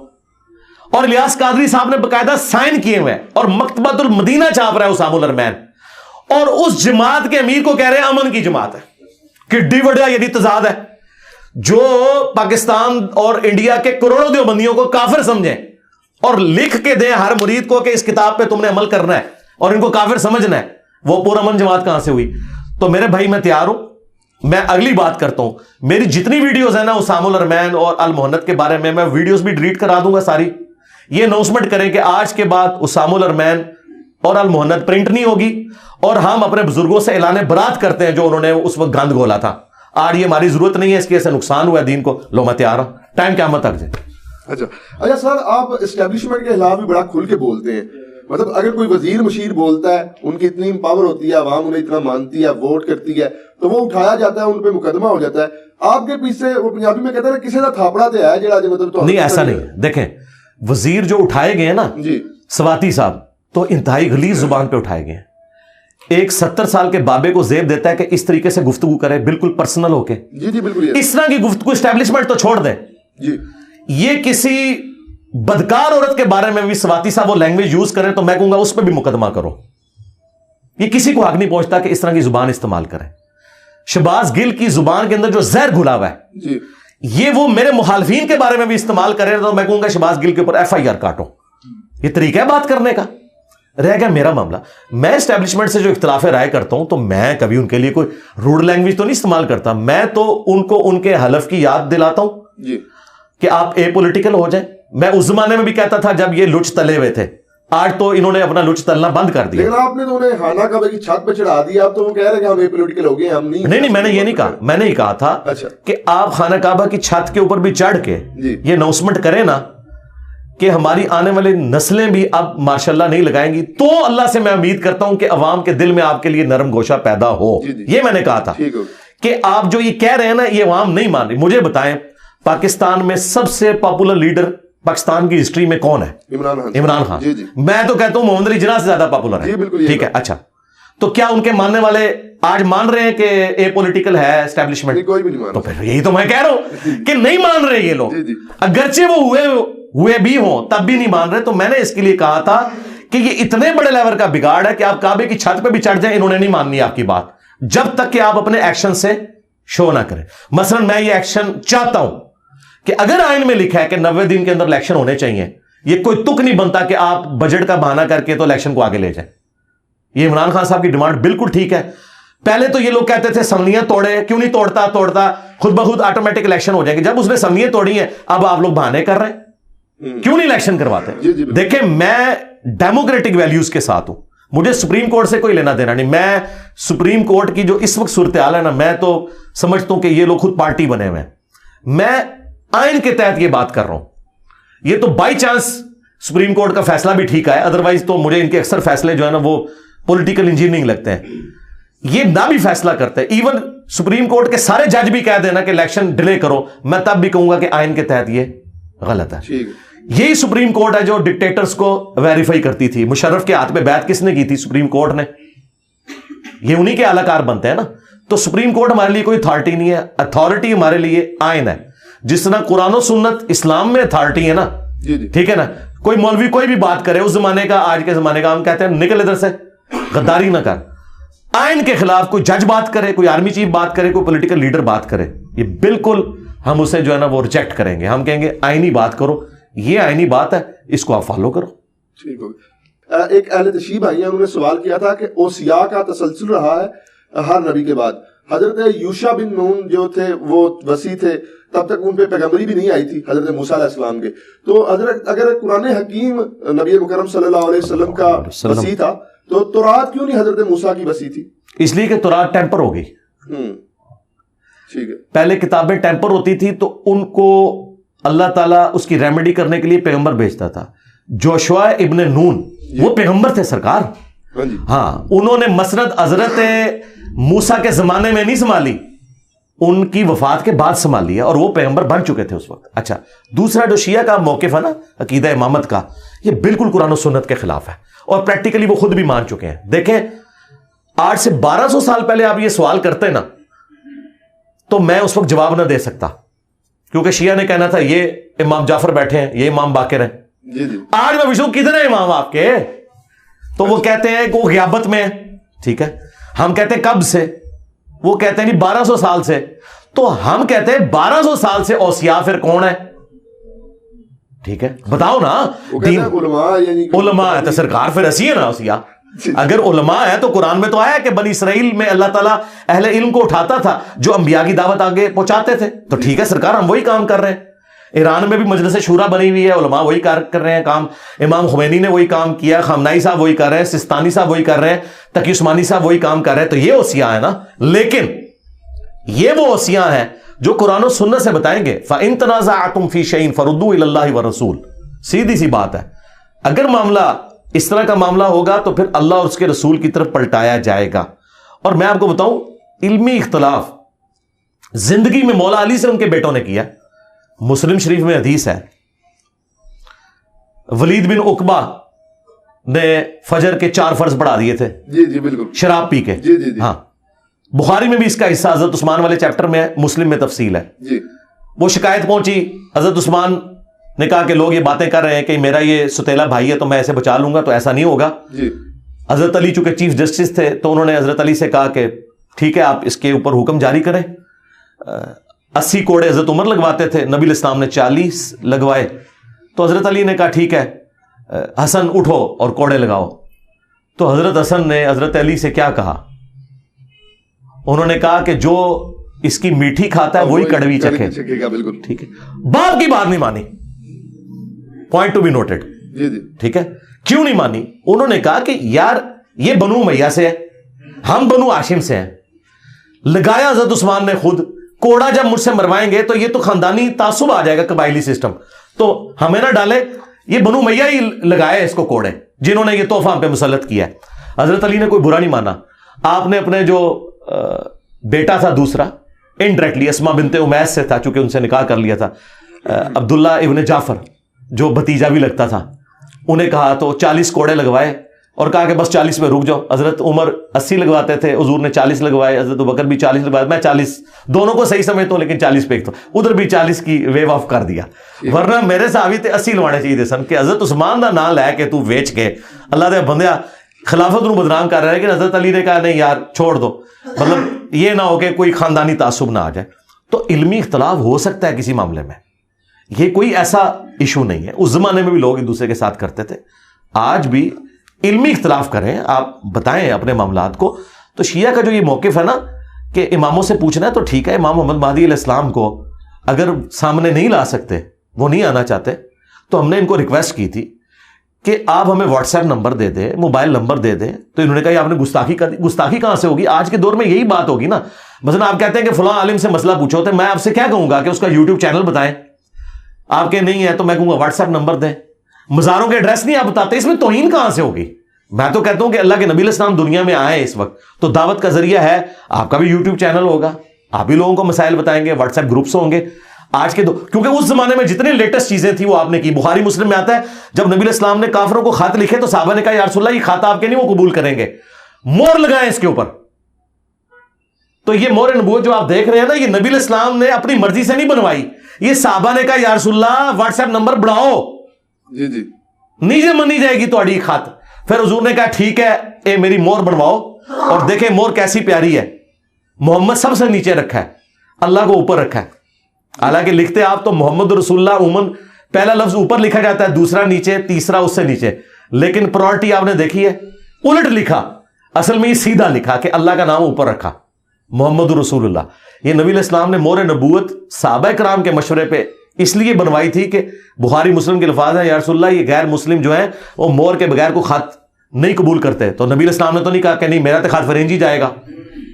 Speaker 2: اور الیاس قادری صاحب نے باقاعدہ سائن کیے ہوئے, اور مکتبۃ المدینہ چھاپ رہا ہے اسامہ الارمین, اور اس جماعت کے امیر کو کہہ رہے ہیں امن کی جماعت ہے. کڈی وڈیا یہ تضاد ہے, جو پاکستان اور انڈیا کے کروڑوں دیوبندیوں کو کافر سمجھیں اور لکھ کے دیں ہر مرید کو کہ اس کتاب پہ تم نے عمل کرنا ہے اور ان کو کافر سمجھنا ہے, وہ پرامن جماعت کہاں سے ہوئی؟ تو میرے بھائی میں تیار ہوں, میں اگلی بات کرتا ہوں, میری جتنی ویڈیوز ہیں نا اسامہ الارمین اور المہند کے بارے میں ویڈیوز بھی ڈیلیٹ کرا دوں گا ساری. یہ اناؤنسمنٹ کریں کہ آج کے بعد اسامہ الارمین اور المہند پرنٹ نہیں ہوگی, اور ہم اپنے بزرگوں سے اعلان برات کرتے ہیں جو انہوں نے اس وقت گند گھولا تھا. آج یہ ہماری ضرورت نہیں ہے, اس کی ایسے نقصان ہوا ہے دین کو. لو میں تیار ہوں, ٹائم قیامت تک جائے.
Speaker 1: اچھا سر, آپ اسٹیبلشمنٹ کے خلاف بھی بڑا کھل کے بولتے ہیں, مطلب اگر کوئی وزیر مشیر بولتا ہے, ان کی اتنی پاور ہوتی ہے, عوام انہیں اتنا مانتی ہے, ووٹ کرتی ہے, تو وہ اٹھایا جاتا ہے, ان پہ مقدمہ ہو جاتا ہے. آپ کے پیچھے وہ پنجابی میں کہتے ہیں کسی کا تھاپڑا تے ہے جڑا مطلب
Speaker 2: نہیں, ایسا نہیں. دیکھیں وزیر جو اٹھائے گئے ہیں نا
Speaker 1: جی
Speaker 2: سواتی صاحب, تو انتہائی غلیظ زبان پہ اٹھائے گئے ہیں. ایک 70 سال کے بابے کو زیب دیتا ہے کہ اس طریقے سے گفتگو کرے, بالکل پرسنل ہو کے.
Speaker 1: جی جی بالکل,
Speaker 2: اس طرح کی گفتگو اسٹیبلشمنٹ تو چھوڑ دیں.
Speaker 1: جی
Speaker 2: یہ کسی بدکار عورت کے بارے میں بھی سواتی صاحب وہ لینگویج یوز کریں تو میں کہوں گا اس پہ بھی مقدمہ کرو. یہ کسی کو حق نہیں پہنچتا کہ اس طرح کی زبان استعمال کریں. شہباز گل کی زبان کے اندر جو زہر گھلا ہوا ہے
Speaker 1: جی,
Speaker 2: یہ وہ میرے مخالفین کے بارے میں بھی استعمال کریں تو میں کہوں گا شہباز گل کے اوپر FIR کاٹو. یہ طریقہ ہے بات کرنے کا. رہ گیا میرا معاملہ, میں اسٹیبلشمنٹ سے جو اختلاف رائے کرتا ہوں تو میں کبھی ان کے لیے کوئی روڈ لینگویج تو نہیں استعمال کرتا. میں تو ان کو ان کے حلف کی یاد دلاتا ہوں
Speaker 1: جی
Speaker 2: کہ آپ اے پولیٹیکل ہو جائیں. میں اس زمانے میں بھی کہتا تھا جب یہ لچ تلے ہوئے تھے, آج تو انہوں نے اپنا لچ تلنا بند کر دیا.
Speaker 1: لیکن آپ نے تو انہیں خانہ کعبہ کی چھت پہ چڑھا دیا, اب تو وہ کہہ رہے ہیں کہ ہم اے پولیٹیکل ہو گئے. ہم نہیں,
Speaker 2: میں نے یہ نہیں کہا. میں نے یہ کہا تھا کہ آپ خانہ کعبہ کی چھت کے اوپر بھی چڑھ کے یہ اناؤنسمنٹ کریں نا کہ ہماری آنے والی نسلیں بھی اب ماشاءاللہ نہیں لگائیں گی, تو اللہ سے میں امید کرتا ہوں کہ عوام کے دل میں آپ کے لیے نرم گوشہ پیدا ہو. یہ میں نے کہا تھا کہ آپ جو یہ کہہ رہے ہیں نا یہ عوام نہیں مان رہی. مجھے بتائیں پاکستان میں سب سے پاپولر لیڈر پاکستان کی ہسٹری میں کون ہے؟ عمران خان. میں تو کہتا ہوں محمد علی جناح سے زیادہ پاپولر ہے. ٹھیک ہے, اچھا تو کیا ان کے ماننے والے آج مان رہے ہیں کہ اے پولیٹیکل ہے اسٹیبلشمنٹ؟
Speaker 1: کوئی بھی نہیں مان رہا.
Speaker 2: تو پھر یہی تو میں کہہ رہا ہوں کہ نہیں مان رہے یہ لوگ, اگرچہ وہ ہوئے بھی ہوں تب بھی نہیں مان رہے. تو میں نے اس کے لیے کہا تھا کہ یہ اتنے بڑے لیول کا بگاڑ ہے کہ آپ کعبے کی چھت پہ بھی چڑھ جائیں, انہوں نے نہیں ماننی آپ کی بات جب تک کہ آپ اپنے ایکشن سے شو نہ کریں. مثلا میں یہ ایکشن چاہتا ہوں کہ اگر آئین میں لکھا ہے کہ 90 دن کے اندر الیکشن ہونے چاہیے, یہ کوئی تک نہیں بنتا کہ آپ بجٹ کا بہانہ کر کے تو الیکشن کو آگے لے جائیں. یہ عمران خان صاحب کی ڈیمانڈ بالکل ٹھیک ہے. پہلے تو یہ لوگ کہتے تھے اسمبلیاں توڑے, کیوں نہیں توڑتا خود بخود آٹومیٹک الیکشن ہو جائے گی. جب اس نے اسمبلیاں توڑی ہیں اب آپ لوگ بہانے کر رہے ہیں, کیوں نہیں الیکشن کرواتے؟ دیکھیں میں ڈیموکریٹک ویلیوز کے ساتھ ہوں, مجھے سپریم کورٹ سے کوئی لینا دینا نہیں. میں سپریم کورٹ کی جو اس وقت صورتحال ہے نا, میں تو سمجھتا ہوں کہ یہ لوگ خود پارٹی بنے ہوئے ہیں. میں آئین کے تحت یہ بات کر رہا ہوں. یہ تو بائی چانس سپریم کورٹ کا فیصلہ بھی ٹھیک ہے, ادروائز تو مجھے ان کے اکثر فیصلے جو ہے نا وہ پولیٹیکل انجینئرنگ لگتے ہیں. یہ نہ بھی فیصلہ کرتے ہیں, ایون سپریم کورٹ کے سارے جج بھی کہہ دینا کہ الیکشن ڈیلے کرو, میں تب بھی کہوں گا کہ آئین کے تحت یہ غلط ہے. یہی سپریم کورٹ ہے جو ڈکٹیٹرز کو ویریفائی کرتی تھی. مشرف کے ہاتھ پہ بیعت کس نے کی تھی؟ سپریم کورٹ نے. یہ انہی کے اعلی کار بنتے ہیں نا. تو سپریم کورٹ ہمارے لیے کوئی اتھارٹی نہیں ہے, اتھارٹی ہمارے لیے آئین ہے. جس طرح قرآن و سنت اسلام میں اتھارٹی ہے نا, ٹھیک ہے نا. کوئی مولوی کوئی بھی بات کرے اس زمانے کا آج کے زمانے کا, ہم کہتے ہیں نکل ادھر سے, غداری نہ کر. آئین کے خلاف کوئی جج بات کرے, کوئی آرمی چیف بات کرے, کوئی پولیٹیکل لیڈر بات کرے, یہ بالکل ہم اسے جو ہے نا وہ ریجیکٹ کریں گے. ہم کہیں گے آئینی بات کرو, یہ آئینی بات ہے, اس کو آپ فالو کرو.
Speaker 1: ٹھیک ہو گیا. ایک اہل تشریح بھائی ہیں, انہوں نے سوال کیا تھا کہ اوصیاء کا تسلسل رہا ہے ہر نبی کے بعد. حضرت یوشع بن نون جو تھے وہ وصی تھے, تب تک ان پہ پیغمبری بھی نہیں آئی تھی حضرت موسیٰ علیہ السلام کے. تو حضرت اگر قرآن حکیم نبی مکرم صلی اللہ علیہ وسلم کا وصی تھا تو تورات کیوں نہیں حضرت موسیٰ کی بسی تھی؟
Speaker 2: اس لیے کہ تورات ٹیمپر ہو گئی.
Speaker 1: ٹھیک ہے.
Speaker 2: پہلے کتابیں ٹیمپر ہوتی تھی تو ان کو اللہ تعالیٰ اس کی ریمیڈی کرنے کے لیے پیغمبر بھیجتا تھا. جوشوا ابن نون وہ پیغمبر تھے سرکار. ہاں, انہوں نے مسند حضرت موسیٰ کے زمانے میں نہیں سنبھالی, ان کی وفات کے بعد سنبھال لیا, اور وہ پیغمبر بن چکے تھے اس وقت. اچھا, دوسرا جو شیعہ کا موقف ہے نا عقیدہ امامت کا, یہ بالکل قرآن و سنت کے خلاف ہے, اور پریکٹیکلی وہ خود بھی مان چکے ہیں. دیکھیں, آج سے 1200 سال پہلے آپ یہ سوال کرتے نا تو میں اس وقت جواب نہ دے سکتا, کیونکہ شیعہ نے کہنا تھا یہ امام جعفر بیٹھے ہیں, یہ امام باقر ہیں. آج میں پوچھوں کتنے امام آپ کے, تو وہ کہتے ہیں کہ وہ غیابت میں ہے. ٹھیک ہے, ہم کہتے ہیں کب سے, وہ کہتے ہیں 1200 سال سے. تو ہم کہتے ہیں 1200 سال سے اوصیاء پھر کون ہے؟ ٹھیک ہے, بتاؤ نا. علماء ہے تو سرکار پھر اسی ہے نا اوصیاء. اگر علماء ہے تو قرآن میں تو آیا کہ بنی اسرائیل میں اللہ تعالیٰ اہل علم کو اٹھاتا تھا جو انبیاء کی دعوت آگے پہنچاتے تھے. تو ٹھیک ہے سرکار, ہم وہی کام کر رہے ہیں. ایران میں بھی مجلس شورا بنی ہوئی ہے, علماء وہی کر رہے ہیں کام. امام خمینی نے وہی کام کیا, خامنائی صاحب وہی کر رہے ہیں, سستانی صاحب وہی کر رہے ہیں, تقی عثمانی صاحب وہی کام کر رہے ہیں. تو یہ اوصیاء ہے نا. لیکن یہ وہ اوصیاء ہیں جو قرآن و سنت سے بتائیں گے فَإِن تَنَازَعْتُمْ فِي شَيْءٍ فَرُدُّوهُ إِلَى اللَّهِ وَالرَّسُولِ. سیدھی سی بات ہے, اگر معاملہ اس طرح کا معاملہ ہوگا تو پھر اللہ اور اس کے رسول کی طرف پلٹایا جائے گا. اور میں آپ کو بتاؤں, علمی اختلاف زندگی میں مولا علی سے ان کے بیٹوں نے کیا. مسلم شریف میں حدیث ہے, ولید بن عقبہ نے فجر کے 4 فرض پڑھا دیے تھے.
Speaker 1: جی بالکل,
Speaker 2: شراب پی کے. ہاں, بخاری میں بھی اس کا حصہ حضرت عثمان والے چیپٹر میں ہے, مسلم میں تفصیل ہے. وہ شکایت پہنچی, حضرت عثمان نے کہا کہ لوگ یہ باتیں کر رہے ہیں کہ میرا یہ ستیلا بھائی ہے تو میں ایسے بچا لوں گا, تو ایسا نہیں ہوگا. حضرت علی چونکہ چیف جسٹس تھے تو انہوں نے حضرت علی سے کہا کہ ٹھیک ہے آپ اس کے اوپر حکم جاری کریں. 80 کوڑے حضرت عمر لگواتے تھے, نبی اسلام نے 40 لگوائے. تو حضرت علی نے کہا ٹھیک ہے حسن اٹھو اور کوڑے لگاؤ. تو حضرت حسن نے حضرت علی سے کیا کہا, انہوں نے کہا کہ جو اس کی میٹھی کھاتا ہے وہی کڑوی چکھے.
Speaker 1: بالکل
Speaker 2: ٹھیک ہے, باپ کی بات نہیں مانی. Point to be noted. ٹھیک ہے, کیوں نہیں مانی؟ انہوں نے کہا کہ یار یہ بنو امیہ سے ہے, ہم بنو ہاشم سے ہیں. لگایا حضرت عثمان نے خود. کوڑا جب مجھ سے مروائیں گے تو یہ تو خاندانی تعصب آ جائے گا, قبائلی سسٹم, تو ہمیں نہ ڈالے. یہ بنو امیہ ہی لگائے اس کو کوڑے, جنہوں نے یہ تحفہ ہم پہ مسلط کیا ہے. حضرت علی نے کوئی برا نہیں مانا. آپ نے اپنے جو بیٹا تھا دوسرا, انڈائریکٹلی اسما بنت امیس سے تھا چونکہ ان سے نکاح کر لیا تھا, عبداللہ ابن جعفر جو بھتیجا بھی لگتا تھا, انہیں کہا تو 40 کوڑے لگوائے اور کہا کہ بس 40 میں رک جاؤ. حضرت عمر 80 لگواتے تھے, حضور نے 40 لگوائے, حضرت بکر بھی 40 لگوائے, میں 40 دونوں کو صحیح سمجھتا ہوں لیکن 40 پہ ایک تو ادھر بھی 40 کی ویو آف کر دیا. ورنہ میرے صحابی تے 80 لوانے چاہیے تھے سن, کہ حضرت عثمان دا نام لے کے تو ویچ کے اللہ دے بندیا خلافت نو بدنام کر رہا ہے. لیکن حضرت علی نے کہا نہیں یار چھوڑ دو, مطلب یہ نہ ہو کہ کوئی خاندانی تعصب نہ آ جائے. تو علمی اختلاف ہو سکتا ہے کسی معاملے میں, یہ کوئی ایسا ایشو نہیں ہے. اس زمانے میں بھی لوگ ایک دوسرے کے ساتھ کرتے تھے, آج بھی علمی اختلاف کریں, آپ بتائیں اپنے معاملات کو. تو شیعہ کا جو یہ موقف ہے نا کہ اماموں سے پوچھنا ہے تو ٹھیک ہے, امام محمد مہدی علیہ السلام کو اگر سامنے نہیں لا سکتے, وہ نہیں آنا چاہتے, تو ہم نے ان کو ریکویسٹ کی تھی کہ آپ ہمیں واٹس ایپ نمبر دے دیں, موبائل نمبر دے دیں. تو انہوں نے کہا آپ نے گستاخی کر دی. گستاخی کہاں سے ہوگی؟ آج کے دور میں یہی بات ہوگی نا. مثلا آپ کہتے ہیں کہ فلاں عالم سے مسئلہ پوچھو, تو میں آپ سے کیا کہوں گا کہ اس کا یوٹیوب چینل بتائیں. آپ کے نہیں ہے تو میں کہوں گا واٹس ایپ نمبر دیں. مزاروں کے ایڈریس نہیں آپ بتاتے, اس میں توہین کہاں سے ہوگی؟ میں تو کہتا ہوں کہ اللہ کے نبی علیہ السلام دنیا میں آئے اس وقت تو دعوت کا ذریعہ ہے. آپ کا بھی یوٹیوب چینل ہوگا, آپ بھی لوگوں کو مسائل بتائیں گے, واٹس ایپ گروپس ہوں گے. آج کے کیونکہ اس زمانے میں جتنے لیٹسٹ چیزیں تھیں وہ آپ نے کی. بخاری مسلم میں آتا ہے جب نبی علیہ السلام نے کافروں کو خط لکھے تو صحابہ نے کہا یا رسول اللہ یہ خط آپ کے نہیں, وہ قبول کریں گے, مور لگائیں اس کے اوپر. تو یہ مور نبوت جو آپ دیکھ رہے ہیں نا, یہ نبی علیہ السلام نے اپنی مرضی سے نہیں بنوائی. یہ صحابہ نے کہا یا رسول اللہ واٹس ایپ نمبر بڑھاؤ, نیچے منی جائے گی تھوڑی خط. پھر حضور نے کہا ٹھیک ہے اے میری مور بنواؤ, اور دیکھیں مور کیسی پیاری ہے. محمد سب سے نیچے رکھا ہے, اللہ کو اوپر رکھا ہے. حالانکہ لکھتے آپ تو محمد رسول اللہ عموماً پہلا لفظ اوپر لکھا جاتا ہے, دوسرا نیچے, تیسرا اس سے نیچے. لیکن پرائورٹی آپ نے دیکھی ہے, الٹ لکھا. اصل میں یہ سیدھا لکھا کہ اللہ کا نام اوپر رکھا, محمد رسول اللہ. یہ نبی علیہ السلام نے مور نبوت صحابہ کرام کے مشورے پہ اس لیے بنوائی تھی کہ بخاری مسلم کے الفاظ ہیں یا رسول اللہ یہ غیر مسلم جو ہیں وہ مور کے بغیر کو خط نہیں قبول کرتے تو نبی علیہ السلام نے تو نہیں کہا کہ نہیں میرا تو خاد فرنجی جائے گا.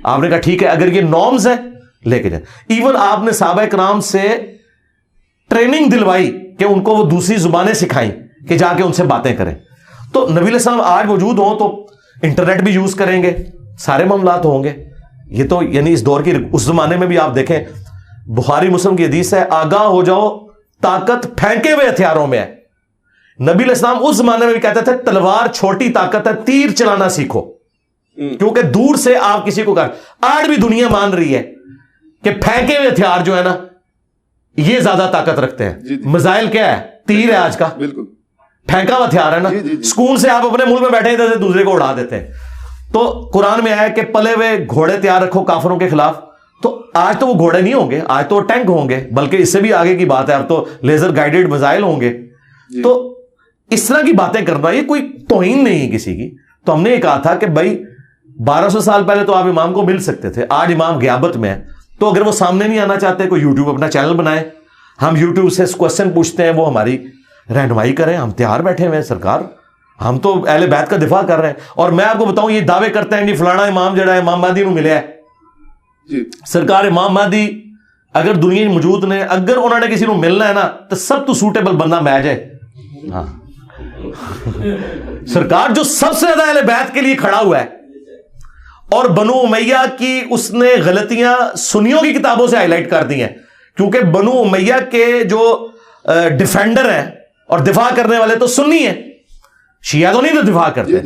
Speaker 2: آپ نے کہا ٹھیک ہے اگر یہ نارمز ہے لے کے جائیں. ایون آپ نے صحابہ کرام سے ٹریننگ دلوائی کہ ان کو وہ دوسری زبانیں سکھائیں کہ جا کے ان سے باتیں کریں. تو نبی علیہ السلام آج موجود ہوں تو انٹرنیٹ بھی یوز کریں گے, سارے معاملات ہوں گے. یہ تو یعنی اس دور کی, اس زمانے میں بھی آپ دیکھیں بخاری مسلم کی حدیث ہے آگاہ ہو جاؤ طاقت پھینکے ہوئے ہتھیاروں میں ہے. نبی علیہ السلام اس زمانے میں بھی کہتے تھے تلوار چھوٹی طاقت ہے, تیر چلانا سیکھو کیونکہ دور سے آپ کسی کو آج بھی دنیا مان رہی ہے کہ پھینکے ہوئے ہتھیار جو ہے نا یہ زیادہ طاقت رکھتے ہیں. میزائل کیا ہے؟ تیر ہے آج کا, بالکل پھینکا ہوا ہتھیار ہے نا. سکون سے آپ اپنے ملک میں بیٹھے ادھر سے دوسرے کو اڑا دیتے ہیں. تو قرآن میں آیا کہ پلے ہوئے گھوڑے تیار رکھو کافروں کے خلاف. تو آج تو وہ گھوڑے نہیں ہوں گے, آج تو وہ ٹینک ہوں گے, بلکہ اس سے بھی آگے کی بات ہے اب تو لیزر گائیڈڈ میزائل ہوں گے. تو اس طرح کی باتیں کرنا یہ کوئی توہین نہیں ہے کسی کی. تو ہم نے یہ کہا تھا کہ بھائی 1200 سال پہلے تو آپ امام کو مل سکتے تھے, آج امام غیابت میں ہے. تو اگر وہ سامنے نہیں آنا چاہتے کوئی یوٹیوب اپنا چینل بنائے, ہم یوٹیوب سے کوسچن پوچھتے ہیں, وہ ہماری رہنمائی کریں. ہم تیار بیٹھے ہوئے ہیں سرکار, ہم تو اہل بیت کا دفاع کر رہے ہیں. اور میں آپ کو بتاؤں یہ دعوے کرتے ہیں کہ فلانا امام جڑا ہے امام مہدی نو ملیا ہے. سرکار امام مہدی اگر دنیا میں موجود نے, اگر انہوں نے کسی کو ملنا ہے نا تو سب تو سوٹیبل بندہ میں جائے. ہاں سرکار جو سب سے زیادہ اہل بیت کے لیے کھڑا ہوا ہے, اور بنو امیہ کی اس نے غلطیاں سنیوں کی کتابوں سے ہائی لائٹ کر دی ہیں, کیونکہ بنو امیہ کے جو ڈیفینڈر ہیں اور دفاع کرنے والے تو سنی ہیں, شیعہ تو نہیں تو دفاع کرتے.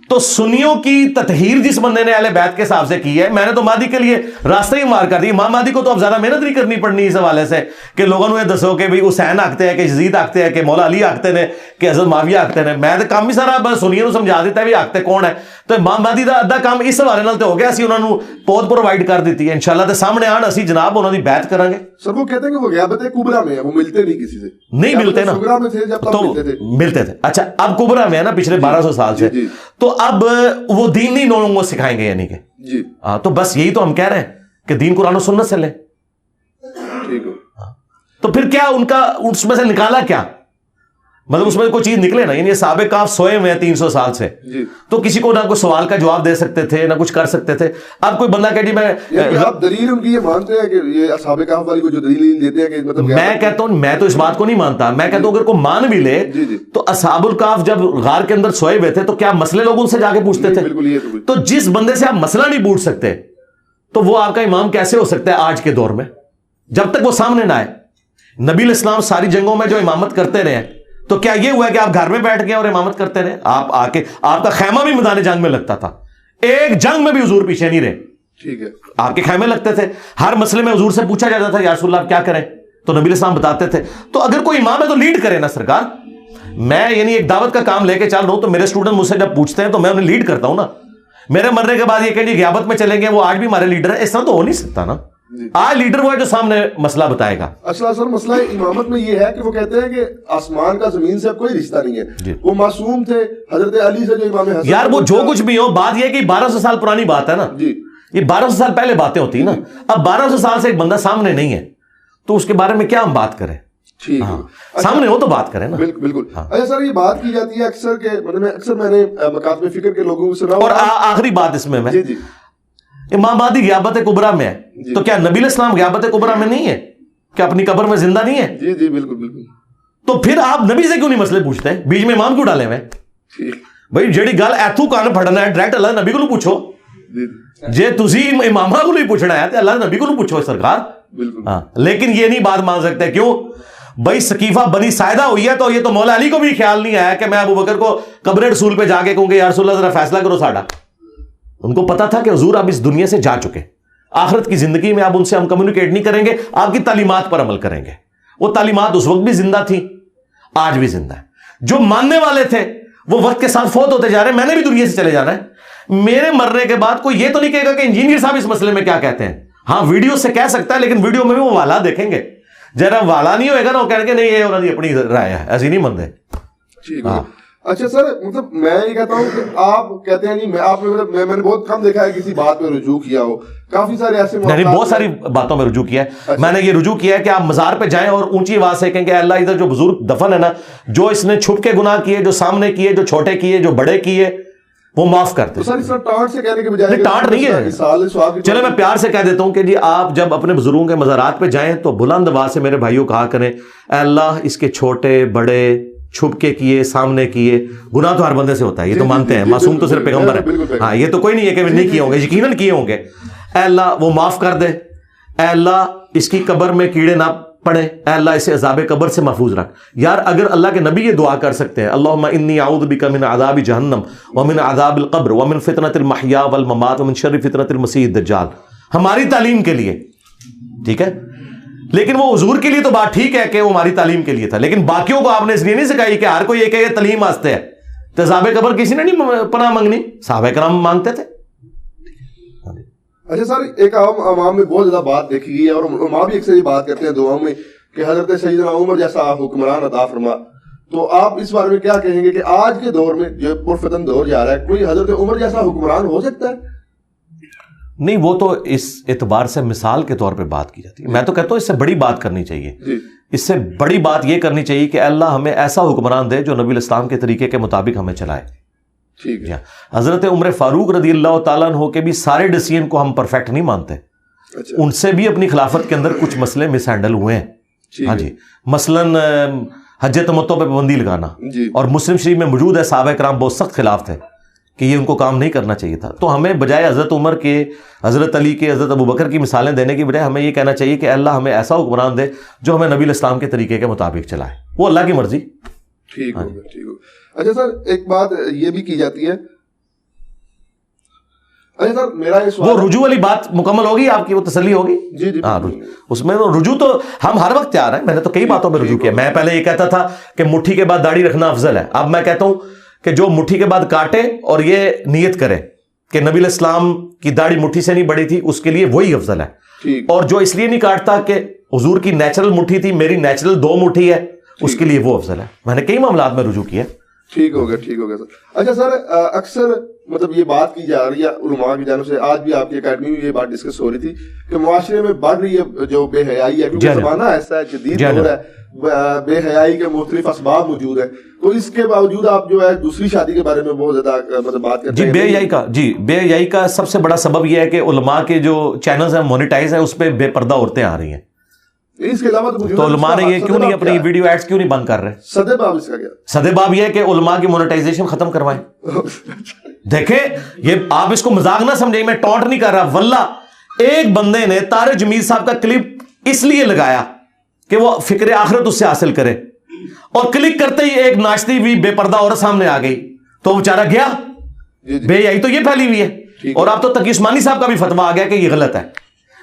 Speaker 2: تو سنیوں کی تطہیر جس بندے نے اہل بیت کے حساب سے کی ہے, میں نے تو مہدی کے لیے راستہ ہی مار کر دی. امام مہدی کو تو اب زیادہ محنت نہیں کرنی پڑنی اس حوالے سے کہ لوگوں نے دسو کہ بھائی حسین آکتے ہیں کہ یزید آکتے ہیں کہ مولا علی آکتے ہیں کہ حضرت معاویہ آکتے ہیں. میں تو کام ہی سارا بس سنیوں سمجھا دیتا ہے بھی آکتے کون ہے. تو امام مہدی دا ادھا کام اس حوالے نال تو ہو گیا, اسی انہوں نے پود پرووائڈ کر دیتی ہے. انشاءاللہ تے سامنے آن اسی جناب انہوں نے بیعت کریں گے.
Speaker 1: سر وہ کہتے ہیں کہ وہ غیابت کبریٰ میں ہے, وہ ملتے نہیں کسی سے,
Speaker 2: نہیں ملتے نا, تو ملتے تھے. اچھا اب کبریٰ میں ہے نا پچھلے 1200 سال سے, تو اب وہ دین نہیں لوگوں کو سکھائیں گے یعنی کہ جی ہاں. تو بس یہی تو ہم کہہ رہے ہیں کہ دین قرآن و سنت سے لیں. تو پھر کیا ان کا اس میں سے نکالا کیا, مطلب اس میں کوئی چیز نکلے نا. یعنی صحابہ کہف سوئے ہوئے ہیں 300 سال سے, تو کسی کو نہ کوئی سوال کا جواب دے سکتے تھے نہ کچھ کر سکتے تھے. اب کوئی بندہ کہ جی میں
Speaker 1: آپ دلیل ان کی یہ مانتے ہیں کہ یہ صحابہ کہف والی کو جو دلیل دیتے ہیں کہ مطلب
Speaker 2: میں کہتا ہوں میں تو اس بات کو نہیں مانتا. میں کہتا ہوں اگر کوئی مان بھی لے تو اصحاب الکہف جب غار کے اندر سوئے ہوئے تھے تو کیا مسئلے لوگ ان سے جا کے پوچھتے تھے؟ تو جس بندے سے آپ مسئلہ نہیں پوچھ سکتے تو وہ آپ کا امام کیسے ہو سکتا ہے آج کے دور میں, جب تک وہ سامنے نہ آئے. نبی علیہ السلام ساری جنگوں میں جو امامت کرتے رہے ہیں, تو کیا یہ ہوا کہ آپ گھر میں بیٹھ گئے اور امامت کرتے رہے؟ آپ آ کے آپ کا خیمہ بھی میدان جنگ میں لگتا تھا, ایک جنگ میں بھی حضور پیچھے نہیں رہے. ٹھیک ہے, آپ کے خیمے لگتے تھے, ہر مسئلے میں حضور سے پوچھا جاتا تھا یا رسول اللہ آپ کیا کریں, تو نبی علیہ السلام بتاتے تھے. تو اگر کوئی امام ہے تو لیڈ کرے نا سرکار. میں یعنی ایک دعوت کا کام لے کے چل رہا ہوں, تو میرے اسٹوڈنٹ مجھ سے جب پوچھتے ہیں تو میں انہیں لیڈ کرتا ہوں نا. میرے مرنے کے بعد یہ کہ غیابت میں چلیں گے وہ آج بھی ہمارے لیڈر ہیں, اس طرح تو ہو نہیں سکتا نا. آج لیڈر وہ ہے جو سامنے مسئلہ بتائے گا.
Speaker 1: اصل سر مسئلہ امامت میں یہ ہے کہ وہ کہتے ہیں کہ آسمان کا زمین سے کوئی رشتہ نہیں ہے. وہ معصوم تھے حضرت علی سے جو امام حسن,
Speaker 2: یار وہ جو کچھ بھی ہو, بات یہ کہ 1200 سال پرانی بات ہے نا. یہ 1200 سال پہلے باتیں ہوتی نا. اب 1200 سال سے ایک بندہ سامنے نہیں ہے تو اس کے بارے میں کیا ہم بات کریں؟ سامنے ہو تو بات کریں نا.
Speaker 1: بالکل. اچھا سر یہ بات کی جاتی ہے اکثر کہ مطلب میں نے مکاتب فکر کے لوگوں سے سنا.
Speaker 2: اور آخری بات اس میں امام مہدی غیابت کبریٰ میں ہے, تو کیا نبی علیہ السلام غیابت کبریٰ میں نہیں ہے کہ اپنی قبر میں زندہ نہیں ہے؟
Speaker 1: جی بالکل. تو
Speaker 2: پھر آپ نبی سے کیوں نہیں مسئلے پوچھتے ہیں, بیچ میں امام کیوں ڈالے ہوئے؟ بھائی جیڑی گل ایتھو کان پھڑنا ہے ڈائریکٹ اللہ نبی کو پوچھو. جے تسی امامہ کو نہیں پوچھنا ہے تو اللہ نبی کو پوچھو سرکار. ہاں لیکن یہ نہیں بات مان سکتے. کیوں بھائی سقیفہ بنی ساعدہ ہوئی ہے تو یہ تو مولا علی کو بھی خیال نہیں آیا کہ میں ابو بکر کو قبر رسول پہ جا کے کہوں کہ یا رسول اللہ ذرا فیصلہ کرو ساڈا. ان کو پتا تھا کہ حضور آپ اس دنیا سے جا چکے, آخرت کی زندگی میں آپ ان سے ہم کمیونیکیٹ نہیں کریں گے, آپ کی تعلیمات پر عمل کریں گے. وہ تعلیمات اس وقت بھی زندہ تھی, آج بھی زندہ ہے. جو ماننے والے تھے وہ وقت کے ساتھ فوت ہوتے جا رہے ہیں, میں نے بھی دنیا سے چلے جانا ہے. میرے مرنے کے بعد کوئی یہ تو نہیں کہے گا کہ انجینئر صاحب اس مسئلے میں کیا کہتے ہیں. ہاں ویڈیو سے کہہ سکتا ہے, لیکن ویڈیو میں بھی وہ والا دیکھیں گے. جرا والا نہیں ہوئے گا نا وہ کہیں گے نہیں یہ انہوں نے اپنی رائے ہے, ایسی نہیں مندے.
Speaker 1: اچھا سر مطلب میں یہ کہتا ہوں کہ آپ کہتے ہیں نہیں, میں نے بہت کم دیکھا ہے کسی بات پہ رجوع کیا ہو. کافی سارے ایسے
Speaker 2: بہت ساری باتوں میں رجوع کیا ہے. میں نے یہ رجوع کیا ہے کہ آپ مزار پہ جائیں اور اونچی آواز سے کہیں کہ اللہ ادھر جو بزرگ دفن ہے نا, جو اس نے چھپ کے گناہ کیے, جو سامنے کیے, جو چھوٹے کیے, جو بڑے کیے, وہ معاف کرتے
Speaker 1: سر اس طرح ٹانٹ سے کہنے کے بجائے
Speaker 2: ٹانٹ نہیں ہے. چلے میں پیار سے کہہ دیتا ہوں کہ جی آپ جب اپنے بزرگوں کے مزارات پہ جائیں تو بلند آواز سے میرے بھائیوں کہا کریں اے اللہ اس کے چھوٹے بڑے چھپ کے کیے سامنے کیے, گناہ تو ہر بندے سے ہوتا ہے, یہ تو مانتے ہیں, معصوم تو صرف پیغمبر ہے, ہاں یہ تو کوئی نہیں ہے کہ نہیں کیے ہوں گے, یقیناً کیے ہوں گے. اے اللہ وہ معاف کر دے, اے اللہ اس کی قبر میں کیڑے نہ پڑے, اے اللہ اسے عذاب قبر سے محفوظ رکھ. یار اگر اللہ کے نبی یہ دعا کر سکتے ہیں اللہم انی اعوذ بک من عذاب جہنم ومن عذاب القبر ومن فتنۃ المحیا والممات ومن شر فتنۃ المسیح الدجال, ہماری تعلیم کے لیے, ٹھیک ہے, لیکن وہ حضور کے لیے تو بات ٹھیک ہے کہ وہ ہماری تعلیم کے لیے تھا, لیکن باقیوں کو آپ نے اس لیے نہیں سکھائی کہ ہر کوئی یہ کہ یہ تعلیم واسطے ہے. تو عذاب قبر کسی نے نہیں پناہ مانگنی, صحابہ کرام مانگتے تھے.
Speaker 1: اچھا سر ایک عوام میں بہت زیادہ بات دیکھی گئی ہے اور علماء بھی اکثر یہ بات کرتے ہیں دعاؤں میں کہ حضرت سیدنا عمر جیسا حکمران عطا فرما, تو آپ اس بارے میں کیا کہیں گے کہ آج کے دور میں جو پرفتن دور جا رہا ہے کوئی حضرت عمر جیسا حکمران ہو سکتا ہے؟
Speaker 2: نہیں, وہ تو اس اعتبار سے مثال کے طور پہ بات کی جاتی ہے. میں تو کہتا ہوں اس سے بڑی بات کرنی چاہیے, اس سے بڑی بات یہ کرنی چاہیے کہ اللہ ہمیں ایسا حکمران دے جو نبی الاسلام کے طریقے کے مطابق ہمیں چلائے.
Speaker 1: ٹھیک ہے.
Speaker 2: حضرت عمر فاروق رضی اللہ تعالیٰ عنہ کے بھی سارے ڈیسیژن کو ہم پرفیکٹ نہیں مانتے, ان سے بھی اپنی خلافت کے اندر کچھ مسئلے مس ہینڈل ہوئے ہیں. ہاں جی, مثلاً حج تمتع پہ پابندی لگانا, اور مسلم شریف میں موجود ہے صحابہ کرام بہت سخت خلاف تھے کہ یہ ان کو کام نہیں کرنا چاہیے تھا. تو ہمیں بجائے حضرت عمر کے, حضرت علی کے, حضرت ابوبکر کی مثالیں دینے کی بجائے ہمیں یہ کہنا چاہیے کہ اللہ ہمیں ایسا حکمران دے جو ہمیں نبی الاسلام کے طریقے کے مطابق چلائے, وہ اللہ کی مرضی.
Speaker 1: ٹھیک ہوگا, ٹھیک ہوگا. اچھا سر ایک بات یہ بھی کی جاتی ہے, اچھا سر میرا یہ سوال,
Speaker 2: وہ رجوع والی بات مکمل ہوگی آپ کی, وہ تسلی ہوگی؟
Speaker 1: جی جی
Speaker 2: ہاں, اس میں رجوع تو ہم ہر وقت تیار ہیں. میں نے تو کئی باتوں میں رجوع کیا. میں پہلے یہ کہتا تھا کہ مٹھی کے بعد داڑھی رکھنا افضل ہے, اب میں کہتا ہوں کہ جو مٹھی کے بعد کاٹے اور یہ نیت کرے کہ نبی الاسلام کی داڑھی مٹھی سے نہیں بڑی تھی, اس کے لیے وہی افضل ہے. اور جو اس لیے نہیں کاٹتا کہ حضور کی نیچرل مٹھی تھی, میری نیچرل 2 مٹھی ہے, اس کے لیے وہ افضل ہے. میں نے کئی معاملات میں رجوع کیا.
Speaker 1: ٹھیک ہوگا, ٹھیک ہوگا سر. اچھا سر اکثر مطلب یہ بات کی جا رہی ہے علماء کی جانب سے, آج بھی آپ کی اکیڈمی میں یہ بات ڈسکس ہو رہی تھی کہ معاشرے میں بڑھ رہی ہے جو بے حیائی ہے, کیونکہ زمانہ ایسا ہے, جدید دور ہے, بے حیائی کے مختلف اسباب موجود ہیں, تو اس کے باوجود آپ جو ہے دوسری شادی کے بارے میں بہت زیادہ مطلب بات کرتے ہیں.
Speaker 2: بے حیائی کا سب سے بڑا سبب یہ ہے کہ علماء کے جو چینلز ہیں مونیٹائز ہیں, اس پہ بے پردہ عورتیں آ رہی ہیں.
Speaker 1: اس کے علاوہ
Speaker 2: تو علماء نے یہ کیوں نہیں اپنی ویڈیو ایڈز کیوں نہیں بند کر رہے؟
Speaker 1: سدے باب اس کا کیا؟
Speaker 2: سدے باب یہ ہے کہ علماء کی مونیٹائزیشن ختم کروائیں. دیکھیں یہ آپ اس کو مذاق نہ سمجھیں, میں ٹونٹ نہیں کر رہا, واللہ ایک بندے نے طارق جمیل صاحب کا کلپ اس لیے لگایا کہ وہ فکر آخرت اس سے حاصل کرے, اور کلک کرتے ہی ایک ناچتی ہوئی بے پردہ عورت سامنے آ گئی, تو وہ بیچارہ گیا. بے حیائی تو یہ پھیلی ہوئی ہے. اور اب تو تقی عثمانی صاحب کا بھی فتویٰ آ گیا کہ یہ غلط ہے.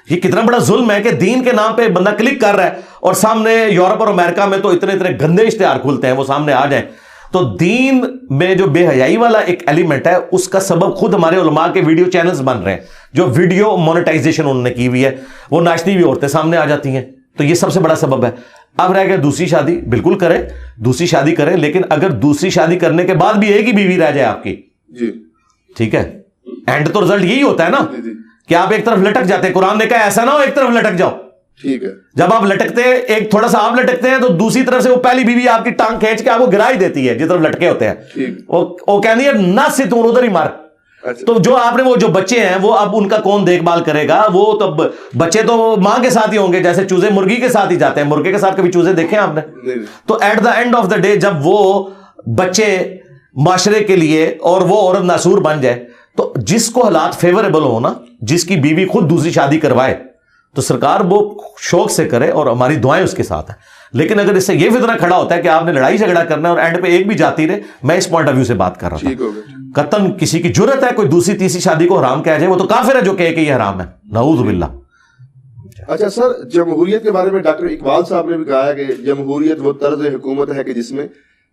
Speaker 2: یہ کتنا بڑا ظلم ہے کہ دین کے نام پہ بندہ کلک کر رہا ہے اور سامنے یورپ اور امریکہ میں تو اتنے گندے اشتہار کھولتے ہیں, وہ سامنے آ جائیں. تو دین میں جو بے حیائی والا ایک ایلیمنٹ ہے, اس کا سبب خود ہمارے علماء کے ویڈیو چینلز بن رہے ہیں, جو ویڈیو مونیٹائزیشن انہوں نے کی ہوئی ہے, وہ ناچتی ہوئی عورتیں سامنے آ جاتی ہیں. تو یہ سب سے بڑا سبب ہے. اب رہ گیا دوسری شادی, بالکل کریں, دوسری شادی کریں, لیکن اگر دوسری شادی کرنے کے بعد بھی ایک ہی بیوی رہ جائے آپ کی,
Speaker 1: جی
Speaker 2: ٹھیک ہے, اینڈ تو رزلٹ یہی ہوتا ہے نا کہ آپ ایک طرف لٹک جاتے ہیں. قرآن نے کہا ایسا نہ ہو ایک طرف لٹک جاؤ.
Speaker 1: ٹھیک ہے,
Speaker 2: جب آپ لٹکتے ہیں, ایک تھوڑا سا آپ لٹکتے ہیں تو دوسری طرف سے وہ پہلی بیوی آپ کی ٹانگ کھینچ کے آپ کو گرا ہی دیتی ہے جس طرف لٹکے ہوتے ہیں. وہ کہنی ہے نہ سے تم ادھر ہی مار. تو جو آپ نے وہ جو بچے ہیں وہ اب ان کا کون دیکھ بھال کرے گا؟ وہ تو بچے تو ماں کے ساتھ ہی ہوں گے, جیسے چوزے مرغی کے ساتھ ہی جاتے ہیں. مرغے کے ساتھ کبھی چوزے دیکھے آپ نے؟ تو at the end of the day جب وہ بچے معاشرے کے لیے اور وہ عورت ناسور بن جائے, تو جس کو حالات فیوریبل ہو نا, جس کی بیوی خود دوسری شادی کروائے, تو سرکار وہ شوق سے کرے اور ہماری دعائیں اس کے ساتھ ہیں. لیکن اگر اس سے یہ فتنہ کھڑا ہوتا ہے کہ آپ نے لڑائی جھگڑا کرنا ہے اور اینڈ پہ ایک بھی جاتی رہے, میں اس پوائنٹ آف ویو سے بات کر رہا تھا. قطعاً کسی کی جرت ہے کوئی دوسری تیسری شادی کو حرام کہہ جائے, وہ تو کافر ہے جو کہے کہ یہ حرام ہے, نعوذ باللہ.
Speaker 1: اچھا سر, جمہوریت کے بارے میں ڈاکٹر اقبال صاحب نے بھی کہا ہے کہ جمہوریت وہ طرز حکومت ہے کہ جس میں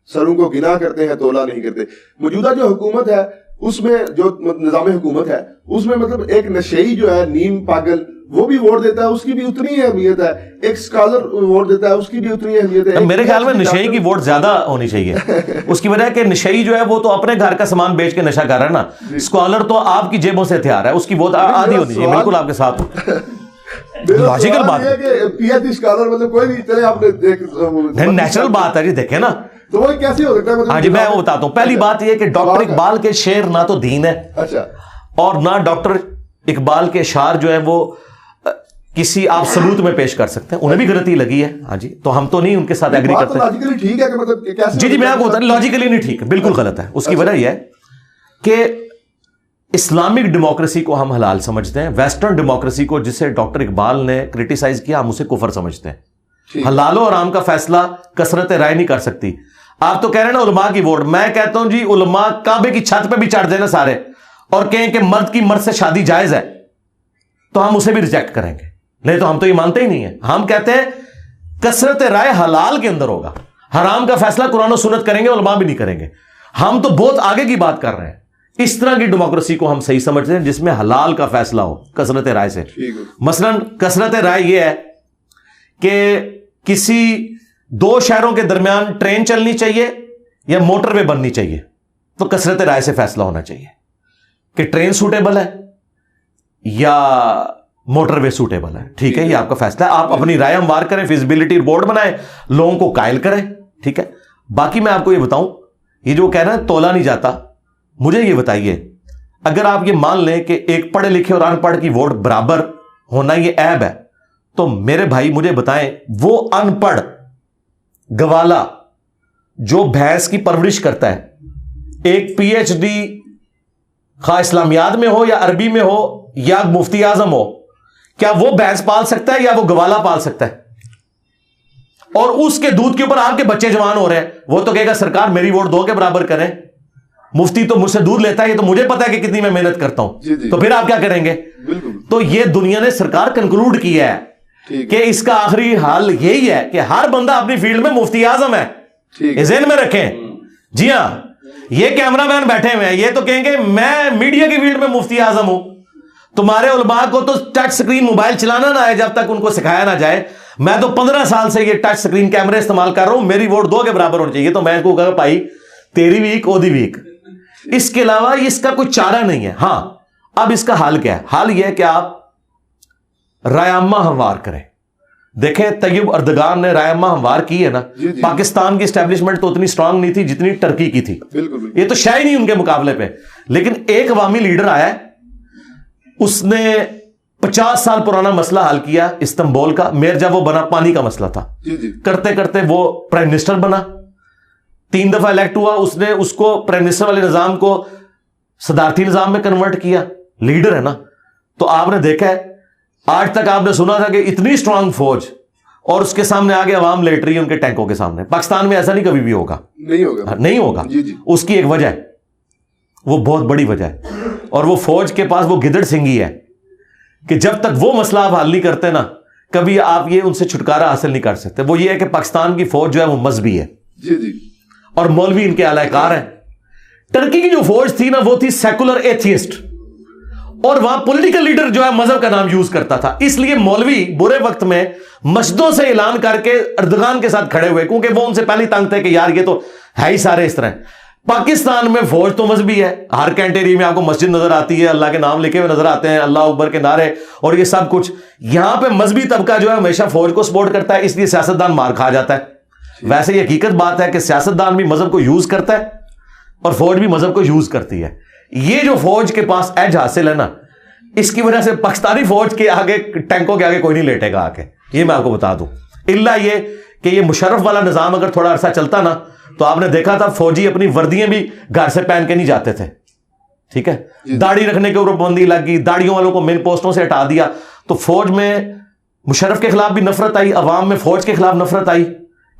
Speaker 1: سروں کو گنا کرتے ہیں تولا نہیں کرتے. موجودہ جو حکومت ہے اس میں, جو نظام حکومت ہے اس میں مطلب ایک نشئی جو ہے نیم پاگل, وہ بھی ووٹ دیتا ہے, اس کی بھی اتنی ہی اہمیت ہے. ایک اسکالر ووٹ دیتا ہے, اس کی بھی اتنی اہمیت ہے.
Speaker 2: میرے خیال میں نشئی کی ووٹ زیادہ ہونی چاہیے. اس کی وجہ ہے کہ نشئی جو ہے وہ تو اپنے گھر کا سامان بیچ کے نشہ کر رہا ہے نا, اسکالر تو آپ کی جیبوں سے ہتھیار ہے, اس کی ووٹ آدھی ہونی چاہیے. بالکل آپ کے ساتھ لاجیکل بات ہے,
Speaker 1: پی ایچ ڈی اسکالر مطلب کوئی نہیں چلے, آپ نے
Speaker 2: نیچرل بات ہے جی. دیکھیں نا
Speaker 1: تو وہ کیسے ہو سکتا ہے؟
Speaker 2: ہاں جی میں وہ بتاتا ہوں. پہلی بات یہ کہ ڈاکٹر اقبال کے شعر نہ تو دین ہے,
Speaker 1: اچھا,
Speaker 2: اور نہ ڈاکٹر اقبال کے اشعار جو ہیں وہ کسی آپ ثبوت میں پیش کر سکتے ہیں. انہیں بھی غلطی لگی ہے, ہاں جی, تو ہم تو نہیں ان کے ساتھ ایگری کرتے.
Speaker 1: لاجیکلی ٹھیک ہے کہ مطلب کیسے؟
Speaker 2: جی میں آپ کو بتا رہا ہوں لاجیکلی نہیں ٹھیک ہے, بالکل غلط ہے. اس کی وجہ یہ ہے کہ اسلامک ڈیموکریسی کو ہم حلال سمجھتے ہیں, ویسٹرن ڈیموکریسی کو جسے ڈاکٹر اقبال نے کرٹیسائز کیا ہم اسے کفر سمجھتے ہیں. حلال و حرام کا فیصلہ کثرت رائے نہیں کر سکتی. آپ تو کہہ رہے ہیں نا علماء کی ووٹ, میں کہتا ہوں جی علماء کعبے کی چھت پہ بھی چڑھ دیں نا سارے اور کہیں کہ مرد کی مرد سے شادی جائز ہے تو ہم اسے بھی ریجیکٹ کریں گے. نہیں تو ہم تو یہ مانتے ہی نہیں ہیں. ہم کہتے ہیں کثرت رائے حلال کے اندر ہوگا, حرام کا فیصلہ قرآن و سنت کریں گے, علماء بھی نہیں کریں گے. ہم تو بہت آگے کی بات کر رہے ہیں. اس طرح کی ڈیموکریسی کو ہم صحیح سمجھتے ہیں جس میں حلال کا فیصلہ ہو کثرت رائے سے. مثلا کثرت رائے یہ ہے کہ کسی دو شہروں کے درمیان ٹرین چلنی چاہیے یا موٹر وے بننی چاہیے, تو کثرت رائے سے فیصلہ ہونا چاہیے کہ ٹرین سوٹیبل ہے یا موٹر وے سوٹیبل ہے. ٹھیک ہے, یہ آپ کا فیصلہ ہے, آپ اپنی رائے ہموار کریں, فیزیبلٹی رپورٹ بنائیں, لوگوں کو قائل کریں. ٹھیک ہے, باقی میں آپ کو یہ بتاؤں, یہ جو کہہ رہے ہیں تولا نہیں جاتا, مجھے یہ بتائیے اگر آپ یہ مان لیں کہ ایک پڑھے لکھے اور ان پڑھ کی ووٹ برابر ہونا یہ عیب ہے, تو میرے بھائی مجھے بتائیں وہ ان پڑھ گوالا جو بھینس کی پرورش کرتا ہے, ایک پی ایچ ڈی خواہ اسلامیات میں ہو یا عربی میں ہو یا مفتی اعظم ہو, کیا وہ بھینس پال سکتا ہے یا وہ گوالا پال سکتا ہے؟ اور اس کے دودھ کے اوپر آپ کے بچے جوان ہو رہے ہیں, وہ تو کہے گا سرکار میری ووٹ دو کے برابر کریں, مفتی تو مجھ سے دودھ لیتا ہے, یہ تو مجھے پتا ہے کہ کتنی میں محنت کرتا ہوں. تو پھر آپ کیا کریں گے؟ تو یہ دنیا نے سرکار کنکلوڈ کیا ہے کہ اس کا آخری حال یہی ہے کہ ہر بندہ اپنی فیلڈ میں مفتی اعظم ہے. یہ ذہن میں رکھیں. جی ہاں, یہ کیمرہ مین بیٹھے ہوئے ہیں, یہ تو کہیں گے میں میڈیا کی فیلڈ میں مفتی اعظم ہوں. تمہارے علماء کو تو ٹچ سکرین موبائل چلانا نہ آئے جب تک ان کو سکھایا نہ جائے. میں تو 15 سال سے یہ ٹچ سکرین کیمرے استعمال کر رہا ہوں, میری ووٹ دو کے برابر ہونی چاہیے. تو میں کو کہا بھائی تیری ویک اودی ویک, اس کے علاوہ اس کا کوئی چارہ نہیں ہے. ہاں اب اس کا حال کیا ہے؟ حال یہ ہے کہ آپ رائے عامہ ہموار کریں. دیکھیں طیب اردگان نے رائے عامہ ہموار کی ہے نا, پاکستان کی اسٹیبلشمنٹ تو اتنی سٹرانگ نہیں تھی جتنی ٹرکی کی تھی, یہ تو شاید نہیں ان کے مقابلے پہ. لیکن ایک عوامی لیڈر آیا ہے, اس نے 50 سال پرانا مسئلہ حل کیا استنبول کا. میر جب وہ بنا پانی کا مسئلہ تھا, کرتے کرتے وہ پرائم منسٹر بنا, 3 دفعہ الیکٹ ہوا, اس نے اس کو پرائم منسٹر والے نظام کو صدارتی نظام میں کنورٹ کیا. لیڈر ہے نا. تو آپ نے دیکھا ہے آج تک آپ نے سنا تھا کہ اتنی سٹرانگ فوج اور اس کے سامنے آگے عوام لیٹ رہی ہے ان کے ٹینکوں کے سامنے. پاکستان میں ایسا نہیں کبھی بھی ہوگا, نہیں ہوگا. اس کی ایک وجہ ہے, وہ بہت بڑی وجہ ہے, اور وہ فوج کے پاس وہ گدڑ سنگھی ہے کہ جب تک وہ مسئلہ آپ حل نہیں کرتے نا, کبھی آپ یہ ان سے چھٹکارا حاصل نہیں کر سکتے. وہ یہ ہے کہ پاکستان کی فوج جو ہے وہ مذہبی ہے, اور مولوی ان کے اعلی کار ہیں. ٹرکی کی جو فوج تھی نا وہ تھی سیکولر ایتھیسٹ, اور وہاں پولیٹیکل لیڈر جو ہے مذہب کا نام یوز کرتا تھا. اس لیے مولوی برے وقت میں مسجدوں سے اعلان کر کے اردگان کے ساتھ کھڑے ہوئے, کیونکہ وہ ان سے پہلے تنگ تھے کہ یار یہ تو ہے ہی سارے اس طرح. پاکستان میں فوج تو مذہبی ہے, ہر کینٹری میں آپ کو مسجد نظر آتی ہے, اللہ کے نام لکھے ہوئے نظر آتے ہیں, اللہ اکبر کے نعرے اور یہ سب کچھ. یہاں پہ مذہبی طبقہ جو ہے ہمیشہ فوج کو سپورٹ کرتا ہے, اس لیے سیاستدان مار کھا جاتا ہے. ویسے یہ حقیقت بات ہے کہ سیاستدان بھی مذہب کو یوز کرتا ہے اور فوج بھی مذہب کو یوز کرتی ہے. یہ جو فوج کے پاس ایج حاصل ہے نا, اس کی وجہ سے پاکستانی فوج کے آگے ٹینکوں کے آگے کوئی نہیں لیٹے گا آگے, یہ میں آپ کو بتا دوں. الا یہ کہ یہ مشرف والا نظام اگر تھوڑا عرصہ چلتا نا, تو آپ نے دیکھا تھا فوجی اپنی وردیاں بھی گھر سے پہن کے نہیں جاتے تھے. ٹھیک ہے, داڑھی رکھنے کے اوپر پابندی لگ گئی, داڑھیوں والوں کو مین پوسٹوں سے ہٹا دیا, تو فوج میں مشرف کے خلاف بھی نفرت آئی, عوام میں فوج کے خلاف نفرت آئی.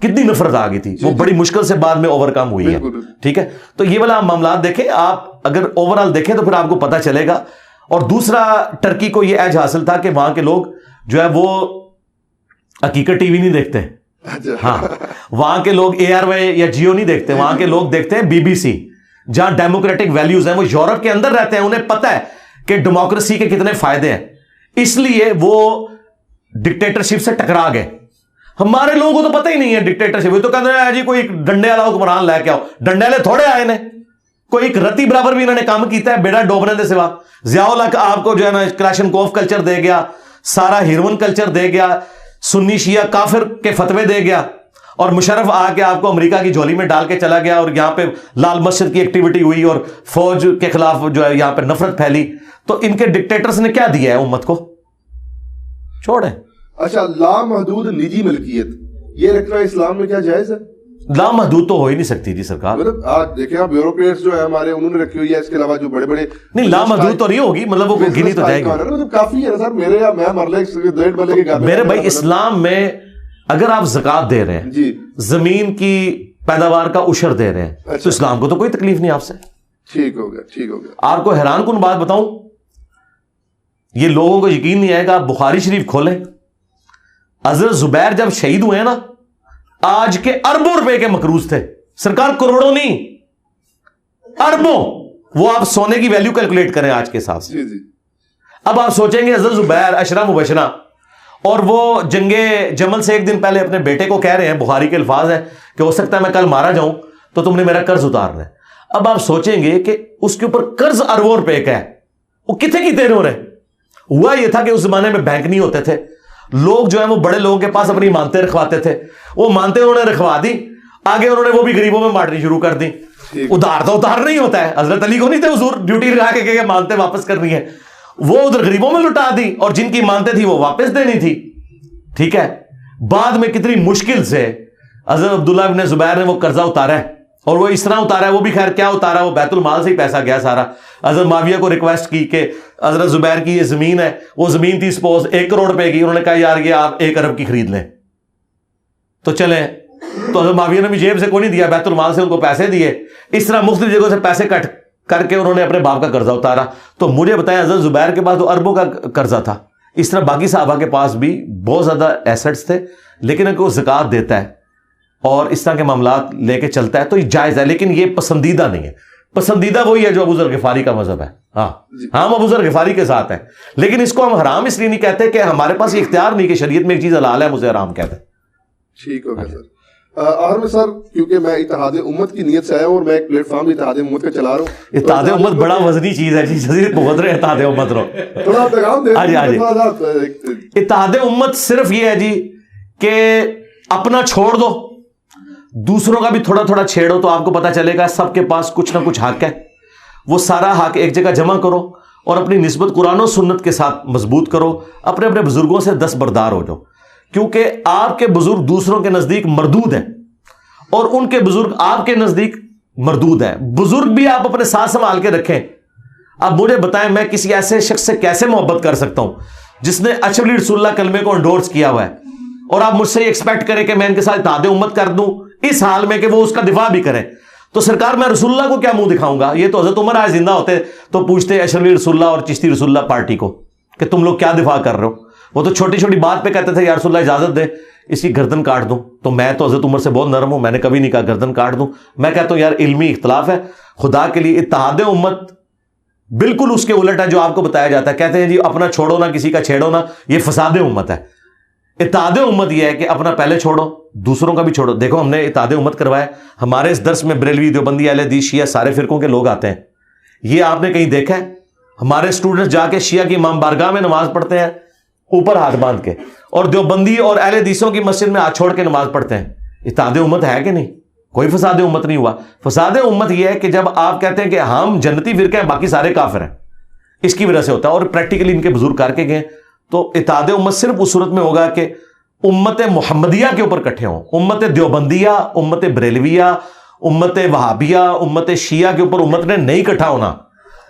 Speaker 2: کتنی نفرت آ گئی تھی, وہ بڑی مشکل سے بعد میں اوور کم ہوئی ہے. ٹھیک ہے, تو یہ والا معاملات دیکھیں آپ, اگر اوور آل دیکھیں تو پھر آپ کو پتا چلے گا. اور دوسرا, ٹرکی کو یہ ایج حاصل تھا کہ وہاں کے لوگ جو ہے وہ حقیقت ٹی وی نہیں دیکھتے. ہاں, وہاں کے لوگ اے آر وائی یا جیو نہیں دیکھتے, وہاں کے لوگ دیکھتے ہیں بی بی سی, جہاں ڈیموکریٹک ویلیوز ہیں. وہ یورپ کے اندر رہتے ہیں, انہیں پتا ہے کہ ڈیموکریسی کے کتنے فائدے ہیں, اس لیے وہ ڈکٹیٹرشپ سے ٹکرا گئے. ہمارے لوگوں کو تو پتہ ہی نہیں ہے ڈکٹیٹرشپ, وہ تو کہتے ہیں جی کوئی ڈنڈے والا حکمران لے کے آؤ. ڈنڈے والے تھوڑے آئے نے, کوئی ایک رتی برابر بھی انہوں نے کام کیتا ہے بیڑا ڈوبنے دے سوا. ضیاء الحق آپ کو جو ہے نا کلاشنکوف کلچر دے گیا, سارا ہیروئن کلچر دے گیا, سنی شیعہ کافر کے فتوے دے گیا, اور مشرف آ کے آپ کو امریکہ کی جھولی میں ڈال کے چلا گیا اور یہاں پہ لال مسجد کی ایکٹیویٹی ہوئی اور فوج کے خلاف جو ہے یہاں پہ نفرت پھیلی, تو ان کے ڈکٹیٹرز نے کیا دیا ہے امت کو؟ چھوڑیں.
Speaker 1: اچھا, لامحدود نجی ملکیت یہ رکھنا اسلام میں کیا جائز ہے؟
Speaker 2: لامحدود تو ہو ہی نہیں سکتی جی سرکار.
Speaker 1: مطلب آپ دیکھیں, آپ بیوروکریٹس جو ہے ہمارے انہوں نے رکھی ہوئی ہے, اس کے علاوہ جو بڑے بڑے
Speaker 2: نہیں لامحدود تو نہیں ہوگی, مطلب وہ گنی تو جائے گی.
Speaker 1: مطلب کافی ہے سر, میرے یا میں مرلے ڈیڑھ مرلے کے گھر
Speaker 2: میرے بھائی اسلام میں اگر آپ زکوٰۃ دے رہے ہیں
Speaker 1: جی,
Speaker 2: زمین کی پیداوار کا عشر دے رہے ہیں تو اسلام کو تو کوئی تکلیف نہیں آپ سے.
Speaker 1: ٹھیک ہو گیا, ٹھیک ہو گیا.
Speaker 2: آپ کو حیران کن بات بتاؤں, یہ لوگوں کو یقین نہیں آئے گا, آپ بخاری شریف کھولیں, حضرت زبیر جب شہید ہوئے نا آج کے اربوں روپے کے مقروض تھے سرکار, کروڑوں نہیں اربوں. وہ آپ سونے کی ویلیو کیلکولیٹ کریں آج کے حساب سے.
Speaker 1: جی جی.
Speaker 2: اب آپ سوچیں گے حضرت زبیر عشرہ مبشرہ, اور وہ جنگ جمل سے ایک دن پہلے اپنے بیٹے کو کہہ رہے ہیں, بخاری کے الفاظ ہیں کہ ہو سکتا ہے میں کل مارا جاؤں تو تم نے میرا قرض اتارنا ہے. اب آپ سوچیں گے کہ اس کے اوپر قرض اربوں روپے کا ہے, وہ کتنے کی دیر ہو رہے. ہوا یہ تھا کہ اس زمانے میں بینک نہیں ہوتے تھے, لوگ جو ہیں وہ بڑے لوگوں کے پاس اپنی مانتے رکھواتے تھے, وہ مانتے انہوں نے رکھوا دی, آگے انہوں نے وہ بھی غریبوں میں بانٹنی شروع کر دی. ادھار تو ادھار نہیں ہوتا ہے, حضرت علی کو نہیں تھے حضور ڈیوٹی لگا کے کہ مانتے واپس کرنی ہے, وہ ادھر غریبوں میں لٹا دی, اور جن کی مانتے تھی وہ واپس دینی تھی. ٹھیک ہے, بعد میں کتنی مشکل سے حضرت عبداللہ ابن زبیر نے وہ قرضہ اتارا ہے, اور وہ اس طرح اتارا ہے, وہ بھی خیر کیا اتارا, وہ بیت المال سے ہی پیسہ گیا سارا. حضرت معاویہ کو ریکویسٹ کی کہ حضرت زبیر کی یہ زمین ہے, وہ زمین تھی سپوز 1 کروڑ روپے کی, انہوں نے کہا یار یہ آپ 1 ارب کی خرید لیں تو چلیں. تو حضرت معاویہ نے بھی جیب سے کوئی نہیں دیا, بیت المال سے ان کو پیسے دیے. اس طرح مختلف جگہوں سے پیسے کٹ کر کے انہوں نے اپنے باپ کا قرضہ اتارا. تو مجھے بتائیں حضرت زبیر کے پاس تو اربوں کا قرضہ تھا, اس طرح باقی صحابہ کے پاس بھی بہت زیادہ ایسٹس تھے, لیکن اگر وہ زکوٰۃ دیتا ہے اور اس طرح کے معاملات لے کے چلتا ہے تو یہ جائز ہے, لیکن یہ پسندیدہ نہیں ہے. پسندیدہ وہی ہے جو ابو ذر غفاری کا مذہب ہے. ہاں ہم ابو ذر غفاری کے ساتھ ہیں, لیکن اس کو ہم حرام اس لیے نہیں کہتے کہ ہمارے پاس یہ اختیار نہیں کہ شریعت میں ایک چیز حلال ہے مجھے حرام کہتے ہیں.
Speaker 1: ٹھیک ہو گیا سر. آخر میں سر, کیونکہ میں اتحاد امت کی نیت سے آیا ہوں اور میں ایک پلیٹ فارم اتحاد امت کا چلا رہا ہوں.
Speaker 2: اتحاد امت بڑا وزنی چیز ہے جی, بہت رہے اتحاد امت رو
Speaker 1: تھوڑا پیغام دے.
Speaker 2: اتحاد امت صرف یہ ہے جی کہ اپنا چھوڑ دو, دوسروں کا بھی تھوڑا تھوڑا چھیڑو, تو آپ کو پتا چلے گا سب کے پاس کچھ نہ کچھ حق ہے. وہ سارا حق ایک جگہ جمع کرو اور اپنی نسبت قرآن و سنت کے ساتھ مضبوط کرو, اپنے اپنے بزرگوں سے دستبردار ہو جاؤ, کیونکہ آپ کے بزرگ دوسروں کے نزدیک مردود ہیں اور ان کے بزرگ آپ کے نزدیک مردود ہیں. بزرگ بھی آپ اپنے ساتھ سنبھال کے رکھیں. اب مجھے بتائیں میں کسی ایسے شخص سے کیسے محبت کر سکتا ہوں جس نے اشرف رسول اللہ کلمے کو انڈورس کیا ہوا ہے, اور آپ مجھ سے ایکسپیکٹ کریں کہ میں ان کے ساتھ اتحاد امت کر دوں اس حال میں کہ وہ اس کا دفاع بھی کریں. تو سرکار میں رسول اللہ کو کیا منہ دکھاؤں گا؟ یہ تو حضرت عمر آج زندہ ہوتے تو پوچھتے اشرف رسول اللہ اور چشتی رسول اللہ پارٹی کو کہ تم لوگ کیا دفاع کر رہے ہو. وہ تو چھوٹی چھوٹی بات پہ کہتے تھے یا رسول اللہ اجازت دے اس کی گردن کاٹ دوں. تو میں تو حضرت عمر سے بہت نرم ہوں, میں نے کبھی نہیں کہا گردن کاٹ دوں. میں کہتا ہوں یار علمی اختلاف ہے, خدا کے لیے اتحاد امت بالکل اس کے الٹ ہے جو آپ کو بتایا جاتا ہے. کہتے ہیں جی اپنا چھوڑو نہ کسی کا چھیڑو نہ, یہ فساد امت ہے. اتحاد امت یہ ہے کہ اپنا پہلے چھوڑو دوسروں کا بھی چھوڑو. دیکھو ہم نے اتحاد امت کروایا, ہمارے اس درس میں بریلوی, دیوبندی, اہل حدیث, شیعہ سارے فرقوں کے لوگ آتے ہیں. یہ آپ نے کہیں دیکھا ہے؟ ہمارے اسٹوڈنٹس جا کے شیعہ کی امام بارگاہ میں نماز پڑھتے ہیں اوپر ہاتھ باندھ کے, اور دیوبندی اور اہل حدیثوں کی مسجد میں ہاتھ چھوڑ کے نماز پڑھتے ہیں. اتحاد امت ہے کہ نہیں؟ کوئی فساد امت نہیں ہوا. فساد امت یہ ہے کہ جب آپ کہتے ہیں کہ ہم جنتی فرقے ہیں باقی سارے کافر ہیں, اس کی وجہ سے ہوتا ہے. اور پریکٹیکلی ان کے بزرگ کر کے گئے. تو اتحاد امت صرف اس صورت میں ہوگا کہ امت محمدیہ کے اوپر اکٹھے ہوں. امت دیوبندیہ, امت بریلویہ, امت وہابیہ, امت شیعہ کے اوپر امت نے نہیں اکٹھا ہونا.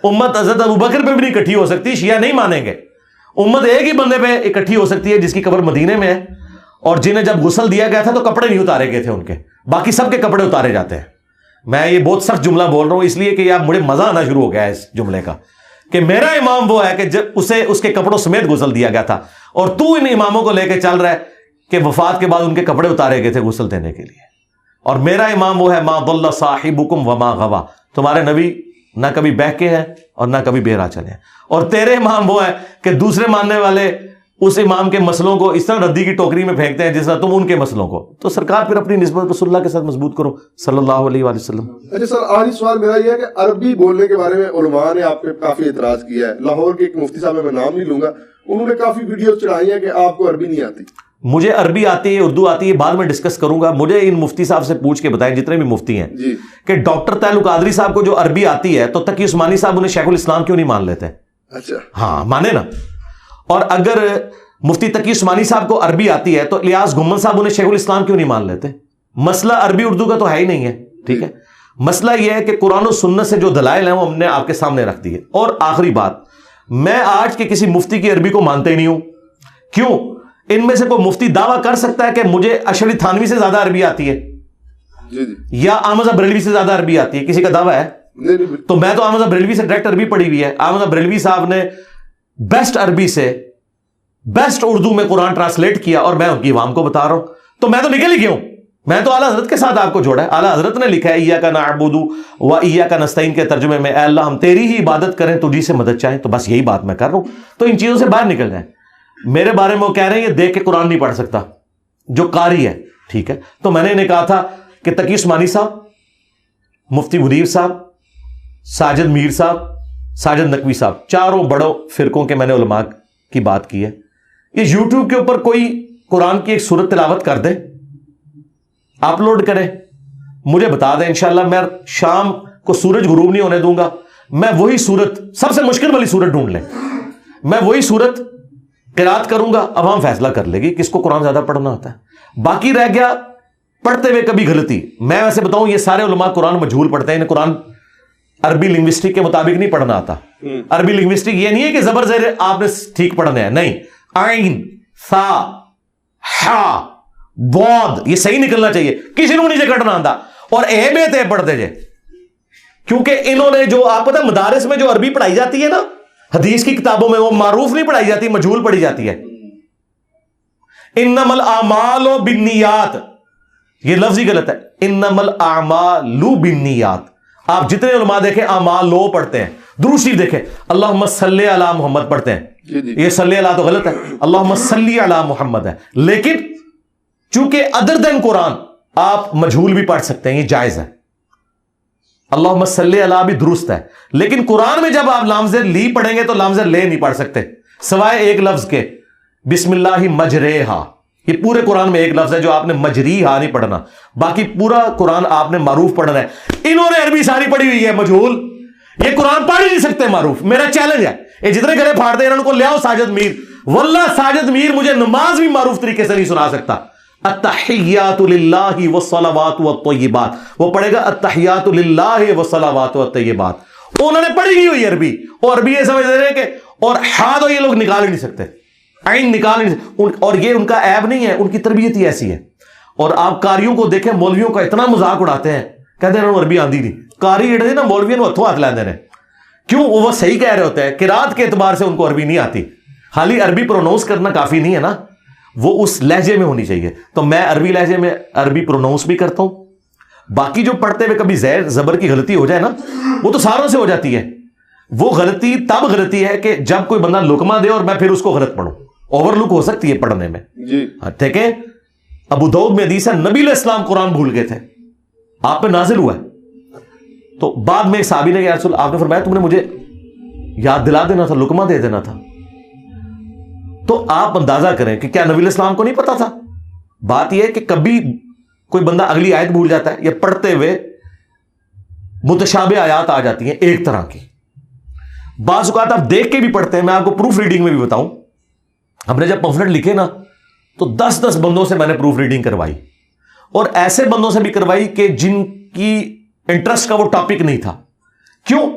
Speaker 2: امت حضرت ابوبکر پہ بھی نہیں اکٹھی ہو سکتی, شیعہ نہیں مانیں گے. امت ایک ہی بندے پہ اکٹھی ہو سکتی ہے جس کی قبر مدینے میں ہے, اور جنہیں جب غسل دیا گیا تھا تو کپڑے نہیں اتارے گئے تھے ان کے, باقی سب کے کپڑے اتارے جاتے ہیں. میں یہ بہت سخت جملہ بول رہا ہوں اس لیے کہ یار مجھے مزہ آنا شروع ہو گیا ہے اس جملے کا, کہ میرا امام وہ ہے کہ جب اسے اس کے کپڑوں سمیت غسل دیا گیا تھا, اور تو ان اماموں کو لے کے چل رہا ہے کہ وفات کے بعد ان کے کپڑے اتارے گئے تھے غسل دینے کے لیے. اور میرا امام وہ ہے ما ضل صاحبکم وما غوا, تمہارے نبی نہ کبھی بہکے ہیں اور نہ کبھی بہرا چلے ہیں. اور تیرے امام وہ ہے کہ دوسرے ماننے والے اس امام کے مسئلوں کو اس طرح ردی کی ٹوکری میں پھینکتے ہیں جس طرح تم ان کے مسئلوں کو. تو سرکار پھر اپنی نسبت رسول اللہ کے ساتھ مضبوط کرو صلی اللہ علیہ وآلہ وسلم.
Speaker 1: اچھا سر, آخری سوال میرا یہ ہے کہ عربی بولنے کے بارے میں علماء نے آپ پہ کافی اعتراض کیا ہے. لاہور کے ایک مفتی صاحب, میں نام نہیں لوں گا, انہوں نے کافی ویڈیوز چڑھائی ہیں کہ آپ کو عربی نہیں آتی.
Speaker 2: مجھے عربی آتی ہے, اردو آتی ہے, بعد میں ڈسکس کروں گا. مجھے ان مفتی صاحب سے پوچھ کے بتائیں, جتنے بھی مفتی ہیں, کہ ڈاکٹر تعلق قادری صاحب کو جو عربی آتی ہے تو تقی عثمانی صاحب انہیں شیخ الاسلام کیوں نہیں مان لیتے؟
Speaker 1: اچھا
Speaker 2: ہاں مانے نا. اور اگر مفتی تقی عثمانی صاحب کو عربی آتی ہے تو الیاس گھمن صاحب انہیں شیخ الاسلام کیوں نہیں مان لیتے؟ مسئلہ عربی اردو کا تو ہے ہی نہیں ہے, ٹھیک ہے. مسئلہ یہ ہے کہ قرآن و سنت سے جو دلائل ہیں وہ ہم نے آپ کے سامنے رکھ دی ہے. اور آخری بات, میں آج کے کسی مفتی کی عربی کو مانتے ہی نہیں ہوں. کیوں؟ ان میں سے کوئی مفتی دعویٰ کر سکتا ہے کہ مجھے اشعری تھانوی سے زیادہ عربی آتی ہے یا احمد بریلوی سے زیادہ عربی آتی ہے؟ کسی کا دعویٰ ہے؟ تو میں تو احمد بریلوی سے ڈائریکٹ عربی پڑھی ہوئی ہے. احمد بریلوی صاحب نے بیسٹ عربی سے بیسٹ اردو میں قرآن ٹرانسلیٹ کیا اور میں ان کی عوام کو بتا رہا ہوں. تو میں تو نکل ہی گیا ہوں. میں تو اعلیٰ حضرت کے ساتھ آپ کو جوڑا ہے. اعلیٰ حضرت نے لکھا ہے ایاک نعبد و ایاک نستعین کے ترجمے میں, اے اللہ ہم تیری ہی عبادت کریں, تجھی سے مدد چاہیں. تو بس یہی بات میں کر رہا ہوں. تو ان چیزوں سے باہر نکل جائیں. میرے بارے میں وہ کہہ رہے ہیں یہ دیکھ کے قرآن نہیں پڑھ سکتا جو قاری ہے, ٹھیک ہے. تو میں نے انہیں کہا تھا کہ تقی عثمانی صاحب, مفتی منیر صاحب, ساجد میر صاحب, ساجد نقوی صاحب, چاروں بڑوں فرقوں کے میں نے علماء کی بات کی ہے. یہ یوٹیوب کے اوپر کوئی قرآن کی ایک سورت تلاوت کر دے, اپلوڈ کرے, مجھے بتا دیں, انشاءاللہ میں شام کو سورج غروب نہیں ہونے دوں گا, میں وہی سورت, سب سے مشکل والی سورت ڈھونڈ لیں, میں وہی سورت قرات کروں گا. اب ہم فیصلہ کر لے گی کس کو قرآن زیادہ پڑھنا ہوتا ہے. باقی رہ گیا پڑھتے ہوئے کبھی غلطی. میں ویسے بتاؤں یہ سارے علماء قرآن مجہول پڑھتے ہیں, انہیں قرآن عربی لنگوسٹک کے مطابق نہیں پڑھنا آتا. عربی لنگوسٹک یہ نہیں ہے کہ زبر زیر آپ نے ٹھیک پڑھنا ہے, نہیں. عین, ثا, ہا, بود یہ صحیح نکلنا چاہیے, کسی نے نیچے کٹنا آتا. اور اے بے تے پڑھتے جے, کیونکہ انہوں نے جو آپ پتہ مدارس میں جو عربی پڑھائی جاتی ہے نا حدیث کی کتابوں میں, وہ معروف نہیں پڑھائی جاتی, مجہول پڑھی جاتی ہے. انما الاعمال بالنیات, یہ لفظ ہی غلط ہے. انما الاعمال بالنیات. آپ جتنے علماء دیکھیں اعمال لو پڑھتے ہیں. درود شریف دیکھیں اللہم صلی علی محمد پڑھتے ہیں, یہ صلی علی تو غلط ہے, اللہم صلی علی محمد ہے. لیکن چونکہ ادر دین قرآن آپ مجہول بھی پڑھ سکتے ہیں, یہ جائز ہے. اللہم صلی علی بھی درست ہے, لیکن قرآن میں جب آپ لام زیر لی پڑھیں گے تو لام زیر لے نہیں پڑھ سکتے سوائے ایک لفظ کے, بسم اللہ مجریہا. یہ پورے قرآن میں ایک لفظ ہے جو آپ نے مجریہا نہیں پڑھنا, باقی پورا قرآن آپ نے معروف پڑھنا ہے. انہوں نے عربی ساری پڑھی ہوئی ہے مجہول, یہ قرآن پڑھ ہی نہیں سکتے معروف. میرا چیلنج ہے, یہ جتنے گلے پھاڑتے ہیں انہوں کو لے آؤ ساجد میر. واللہ ساجد میر مجھے نماز بھی معروف طریقے سے نہیں سنا سکتا. التحیات للہ والصلوات والطیبات, وہ پڑھے گا التحیات للہ والصلوات والطیبات. انہوں نے پڑھی ہوئی عربی, اور عربی یہ سمجھ رہے ہیں کہ, اور ہاں تو یہ لوگ نکال ہی نہیں سکتے, عین نکال ہی نہیں سکتے. اور یہ ان کا عیب نہیں ہے, ان کی تربیت ہی ایسی ہے. اور آپ قاریوں کو دیکھیں, مولویوں کا اتنا مذاق اڑاتے ہیں, کہتے ہیں عربی آندی نہیں. قاری اڑے نا مولویوں کو ہتھوں ہاتھ لیندے نے, کیوں؟ وہ صحیح کہہ رہے ہوتے ہیں, قرات کے اعتبار سے ان کو عربی نہیں آتی. خالی عربی پروناؤنس کرنا کافی نہیں ہے نا, وہ اس لہجے میں ہونی چاہیے. تو میں عربی لہجے میں عربی پروناؤنس بھی کرتا ہوں. باقی جو پڑھتے ہوئے کبھی زیر زبر کی غلطی ہو جائے نا, وہ تو ساروں سے ہو جاتی ہے. وہ غلطی تب غلطی ہے کہ جب کوئی بندہ لقمہ دے اور میں پھر اس کو غلط پڑھوں. اوور لک ہو سکتی ہے پڑھنے میں, ٹھیک ہے. ابو داؤد میں حدیث ہے نبی علیہ السلام قرآن بھول گئے تھے, آپ پہ نازل ہوا ہے. تو بعد میں ایک صحابی نے, یا رسول آپ نے فرمایا تم نے مجھے یاد دلا دینا تھا, لقمہ دے دینا تھا. تو آپ اندازہ کریں کہ کیا نبی علیہ السلام کو نہیں پتا تھا؟ بات یہ ہے کہ کبھی کوئی بندہ اگلی آیت بھول جاتا ہے, یا پڑھتے ہوئے متشابہ آیات آ جاتی ہیں ایک طرح کی. بعض اوقات آپ دیکھ کے بھی پڑھتے ہیں. میں آپ کو پروف ریڈنگ میں بھی بتاؤں, ہم نے جب پمفلٹ لکھے نا تو 10 بندوں سے میں نے پروف ریڈنگ کروائی, اور ایسے بندوں سے بھی کروائی کہ جن کی انٹرسٹ کا وہ ٹاپک نہیں تھا. کیوں؟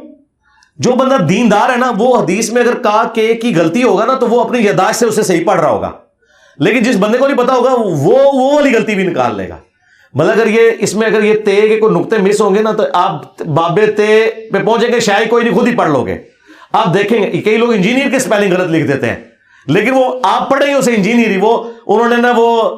Speaker 2: جو بندہ دیندار ہے نا, وہ حدیث میں اگر کہا کہ کی غلطی ہوگا نا تو وہ اپنی یاداشت سے اسے صحیح پڑھ رہا ہوگا. لیکن جس بندے کو نہیں پتا ہوگا وہ والی غلطی بھی نکال لے گا. مطلب اگر یہ اس میں اگر یہ تے کے کوئی نقطے مس ہوں گے نا تو آپ بابے تے پہ پہنچیں گے, شاید کوئی نہیں, خود ہی پڑھ لو گے. آپ دیکھیں گے کئی لوگ انجینئر کے سپیلنگ غلط لکھ دیتے ہیں, لیکن وہ آپ پڑھیں گے اسے انجینئر ہی, وہ انہوں نے نا وہ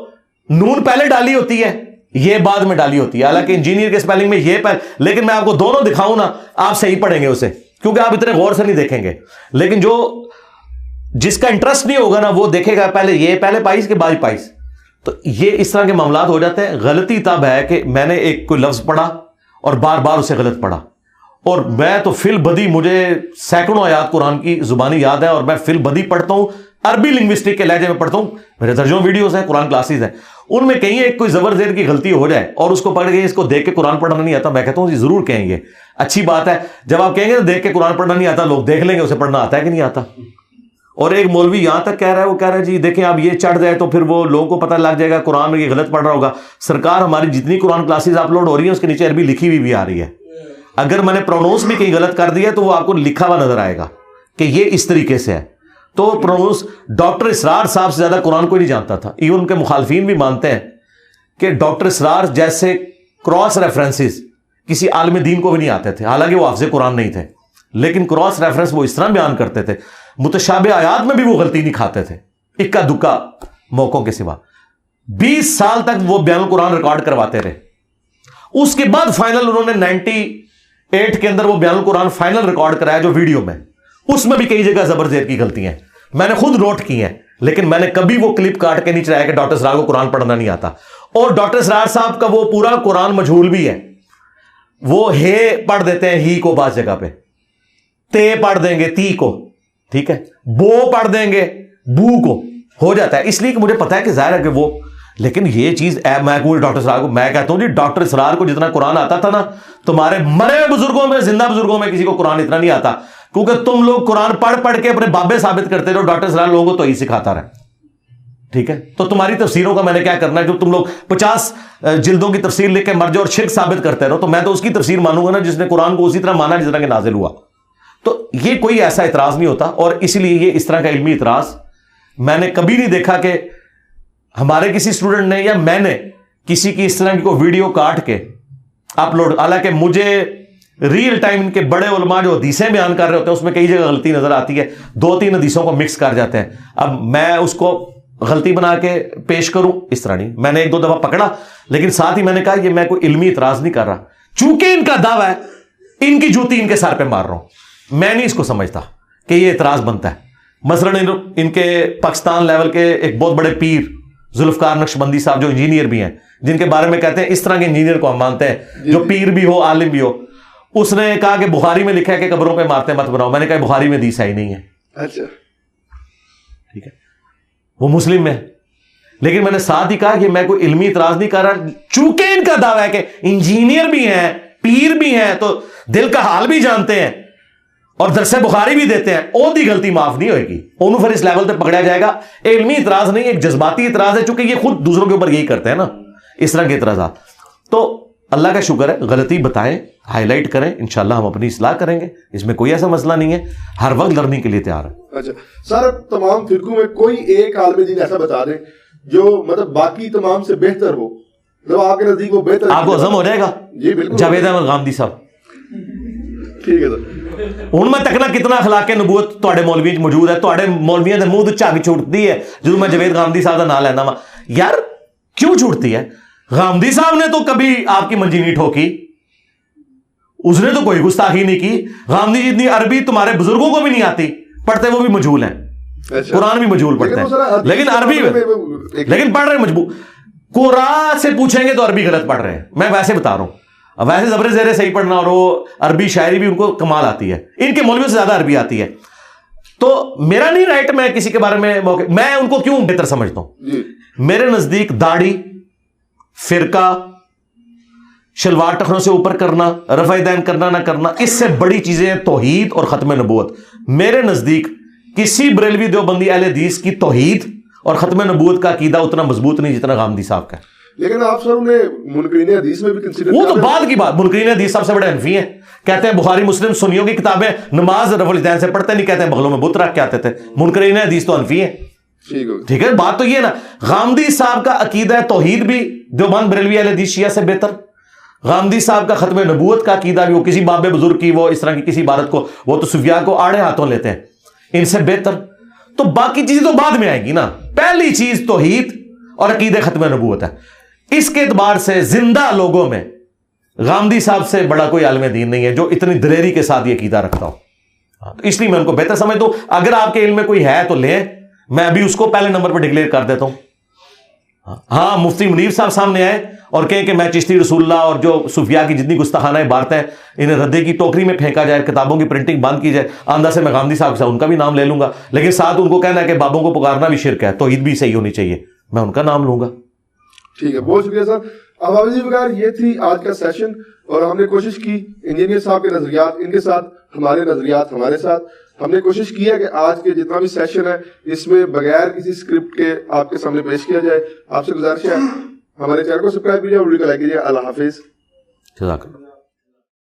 Speaker 2: نون پہلے ڈالی ہوتی ہے, یہ بعد میں ڈالی ہوتی ہے. حالانکہ انجینئر کے سپیلنگ میں یہ پہلے, لیکن میں آپ کو دونوں دکھاؤں نا آپ صحیح پڑھیں گے اسے, کیونکہ آپ اتنے غور سے نہیں دیکھیں گے. لیکن جو جس کا انٹرسٹ نہیں ہوگا نا وہ دیکھے گا پہلے یہ پہلے پائس کے بعد پائس. تو یہ اس طرح کے معاملات ہو جاتے ہیں. غلطی تب ہے کہ میں نے ایک کوئی لفظ پڑھا اور بار بار اسے غلط پڑھا, اور میں تو فل بدی, مجھے سینکڑوں آیات قرآن کی زبانی یاد ہے, اور میں فل بدی پڑھتا ہوں عربی لنگوسٹک کے لہجے میں پڑھتا ہوں, میرے درجوں ویڈیوز ہیں, قرآن کلاسز ہیں, ان میں کہیں ایک کوئی زبر زیر کی غلطی ہو جائے اور اس کو پڑھ کے اس کو دیکھ کے قرآن پڑھنا نہیں آتا, میں کہتا ہوں جی ضرور کہیں گے, اچھی بات ہے. جب آپ کہیں گے دیکھ کے قرآن پڑھنا نہیں آتا, لوگ دیکھ لیں گے اسے پڑھنا آتا ہے کہ نہیں آتا. اور ایک مولوی یہاں تک کہہ رہا ہے, وہ کہہ رہا ہے جی دیکھیں آپ یہ چڑھ جائے تو پھر وہ لوگوں کو پتہ لگ جائے گا قرآن میں یہ غلط پڑھ رہا ہوگا. سرکار ہماری جتنی قرآن کلاسز اپلوڈ ہو رہی ہیں اس کے نیچے عربی لکھی ہوئی بھی آ رہی ہے. اگر میں نے پرونونس بھی کہیں غلط کر دیا تو وہ آپ کو لکھا ہوا نظر آئے گا کہ یہ اس طریقے سے ہے. تو پرونونس ڈاکٹر اسرار صاحب سے زیادہ قرآن کوئی نہیں جانتا تھا. ایون ان کے مخالفین بھی مانتے ہیں کہ ڈاکٹر اسرار جیسے کراس ریفرنسز کسی عالم دین کو بھی نہیں آتے تھے, حالانکہ وہ حافظ قرآن نہیں تھے, لیکن کراس ریفرنس وہ اس طرح بیان کرتے تھے, متشابہ آیات میں بھی وہ غلطی نہیں کھاتے تھے اکا دکا موقعوں کے سوا. 20 سال تک وہ بیان القرآن ریکارڈ کرواتے رہے. اس کے بعد فائنل انہوں نے 98 کے اندر وہ بیان القرآن فائنل ریکارڈ کرایا جو ویڈیو میں, اس میں بھی کئی جگہ زبر زیر کی غلطیاں ہیں, میں نے خود نوٹ کی ہیں, لیکن میں نے کبھی وہ کلپ کاٹ کے نہیں چلایا کہ ڈاکٹر اسرار کو قرآن پڑھنا نہیں آتا. اور ڈاکٹر اسرار صاحب کا وہ پورا قرآن مجہول بھی ہے, وہ ہے پڑھ دیتے ہیں ہی کو بعض جگہ پہ, تے پڑھ دیں گے تی کو, ٹھیک ہے, بو پڑھ دیں گے بو کو, ہو جاتا ہے. اس لیے کہ مجھے پتا ہے کہ ظاہر ہے کہ وہ, لیکن یہ چیز میں ڈاکٹر اسرار کو میں کہتا ہوں جی ڈاکٹر اسرار کو جتنا قرآن آتا تھا نا, تمہارے مرے ہوئے بزرگوں میں زندہ بزرگوں میں کسی کو قرآن اتنا نہیں آتا, کیونکہ تم لوگ قرآن پڑھ پڑھ کے اپنے بابے ثابت کرتے رہو, ڈاکٹر اسرار لوگوں کو تو ہی سکھاتا رہا. ٹھیک ہے, تو تمہاری تفسیروں کا میں نے کیا کرنا ہے, جو تم لوگ 50 جلدوں کی تفسیر لکھ کے مر جاؤ اور شرک ثابت کرتے رہو, تو میں تو اس کی تفسیر مانوں گا نا جس نے قرآن کو اسی طرح مانا جس طرح کہ نازل ہوا. تو یہ کوئی ایسا اعتراض نہیں ہوتا, اور اسی لیے یہ اس طرح کا علمی اعتراض میں نے کبھی نہیں دیکھا کہ ہمارے کسی اسٹوڈنٹ نے یا میں نے کسی کی اس طرح کی کوئی ویڈیو کاٹ کے اپلوڈ. حالانکہ مجھے ریئل ٹائم ان کے بڑے علماء جو حدیثیں بیان کر رہے ہوتے ہیں اس میں کئی جگہ غلطی نظر آتی ہے, 2-3 حدیثوں کو مکس کر جاتے ہیں. اب میں اس کو غلطی بنا کے پیش کروں اس طرح نہیں, میں نے 1-2 دفعہ پکڑا, لیکن ساتھ ہی میں نے کہا یہ میں کوئی علمی اعتراض نہیں کر رہا, چونکہ ان کا دعویٰ ہے ان کی جوتی ان کے سر پہ مار رہا ہوں. میں نہیں اس کو سمجھتا کہ یہ اعتراض بنتا ہے. مثلا ان کے پاکستان لیول کے ایک بہت بڑے پیر ذوالفقار نقشبندی صاحب جو انجینئر بھی ہیں, جن کے بارے میں کہتے ہیں اس طرح کے انجینئر کو ہم مانتے ہیں جو پیر بھی ہو عالم بھی ہو, اس نے کہا کہ بخاری میں لکھا ہے کہ قبروں پہ مارتے مت بناؤ. میں نے کہا بخاری میں حدیث ہی نہیں ہے.
Speaker 1: اچھا
Speaker 2: ٹھیک ہے, وہ مسلم میں, لیکن میں نے ساتھ ہی کہا کہ میں کوئی علمی اعتراض نہیں کر رہا, چونکہ ان کا دعویٰ ہے کہ انجینئر بھی ہیں پیر بھی ہیں تو دل کا حال بھی جانتے ہیں اور درس بخاری بھی دیتے ہیں, او دی غلطی معاف نہیں ہوئے گی, انہوں پھر اس لیول پہ پکڑا جائے گا. علمی اعتراض نہیں, ایک جذباتی اعتراض ہے, چونکہ یہ خود دوسروں کے اوپر یہی کرتے ہیں نا اس طرح کے اعتراضات. تو اللہ کا شکر ہے, غلطی بتائیں, ہائی لائٹ کریں, انشاءاللہ ہم اپنی اصلاح کریں گے, اس میں کوئی ایسا مسئلہ نہیں ہے, ہر وقت لرننگ کے لیے تیار ہے.
Speaker 1: اچھا سر, تمام فرقوں میں کوئی ایک عالم دین ایسا بتا دیں جو مطلب باقی تمام سے بہتر ہو, مطلب آپ کے نزدیک وہ بہتر,
Speaker 2: آپ کو عزم ہو جائے گا.
Speaker 1: جی بالکل,
Speaker 2: جاوید احمد غامدی صاحب.
Speaker 1: ٹھیک ہے سر,
Speaker 2: ان میں تکنا کتنا اخلاق نبوت تواڈے مولوی موجود ہے, تواڈے مولویاں دے منہ تو جھگ چھوٹتی ہے جدوں میں جاوید غامدی صاحب دا نام لینا وا. یار کیوں چھوٹتی ہے؟ غامدی صاحب نے تو کبھی آپ کی منجی نہیں ٹھوکی, اس نے تو کوئی گستاخی نہیں کی. غامدی جتنی عربی تمہارے بزرگوں کو بھی نہیں آتی, پڑھتے وہ بھی مجہول ہیں, قرآن بھی مجہول پڑھتے ہیں, لیکن عربی لیکن پڑھ رہے مجبور. قرآن سے پوچھیں گے تو عربی غلط پڑھ رہے ہیں, میں ویسے بتا رہا ہوں. ویسے زبر زیر صحیح پڑھنا, اور وہ عربی شاعری بھی ان کو کمال آتی ہے, ان کے مولویوں سے زیادہ عربی آتی ہے. تو میرا نہیں رائٹ میں کسی کے بارے میں میں ان کو کیوں بہتر سمجھتا ہوں. میرے نزدیک داڑھی, فرقہ, شلوار ٹخنوں سے اوپر کرنا, رفع دین کرنا نہ کرنا, اس سے بڑی چیزیں توحید اور ختم نبوت. میرے نزدیک کسی بریلوی دیوبندی اہل حدیث کی توحید اور ختم نبوت کا عقیدہ اتنا مضبوط نہیں جتنا غامدی صاحب کا.
Speaker 1: لیکن آپ سر انہیں منکرین حدیث میں بھی کنسیڈر,
Speaker 2: وہ تو بعد کی بات. منکرین حدیث سب سے بڑے حنفی ہیں, کہتے ہیں بخاری مسلم سنیوں کی کتابیں نماز رفع الدین سے پڑھتے نہیں, کہتے ہیں بغلوں میں بت رکھ کے آتے تھے. منکرین حدیث تو حنفی ہیں. ٹھیک ہے, بات تو یہ ہے نا, غامدی صاحب کا عقیدہ توحید بھی دیوبند بریلوی اہل حدیث شیعہ سے بہتر. غامدی صاحب کا ختم نبوت کا عقیدہ بھی, وہ کسی باب بزرگ کی وہ اس طرح کی کسی عبارت کو وہ تو صوفیاء کو آڑے ہاتھوں لیتے ہیں, ان سے بہتر. تو باقی چیزیں تو بعد میں آئیں گی نا, پہلی چیز توحید اور عقیدہ ختم نبوت ہے. اس کے اعتبار سے زندہ لوگوں میں غامدی صاحب سے بڑا کوئی عالم دین نہیں ہے جو اتنی دلیری کے ساتھ یہ عقیدہ رکھتا ہو. تو اس لیے میں ان کو بہتر سمجھتا ہوں. اگر آپ کے علم میں کوئی ہے تو لیں, میں ابھی اس کو پہلے نمبر پہ ڈکلیئر کر دیتا ہوں. ہاں مفتی منیر صاحب سامنے آئے اور کہیں کہ میں چشتی رسول اللہ اور جو صوفیاء کی جتنی گستاخانہ باتیں ہیں انہیں ردے کی ٹوکری میں پھینکا جائے, کتابوں کی پرنٹنگ بند کی جائے. آندہ سے میں غامدی صاحب سے ان کا بھی نام لے لوں گا, لیکن ساتھ ان کو کہنا ہے کہ بابوں کو پکارنا بھی شرک ہے, توحید بھی صحیح ہونی چاہیے, میں ان کا نام لوں گا.
Speaker 1: ٹھیک ہے, بہت شکریہ سر. اب حافظ جی بغیر یہ تھی آج کا سیشن, اور ہم نے کوشش کی انجینئر صاحب کے نظریات ان کے ساتھ, ہمارے نظریات ہمارے ساتھ, ہم نے کوشش کی ہے کہ آج کے جتنا بھی سیشن ہے اس میں بغیر کسی اسکرپٹ کے آپ کے سامنے پیش کیا جائے. آپ سے گزارش ہے ہمارے چینل کو سبسکرائب کیجیے اور ویڈیو کو لائک کیجیے. اللہ حافظ.
Speaker 2: جزاک اللہ.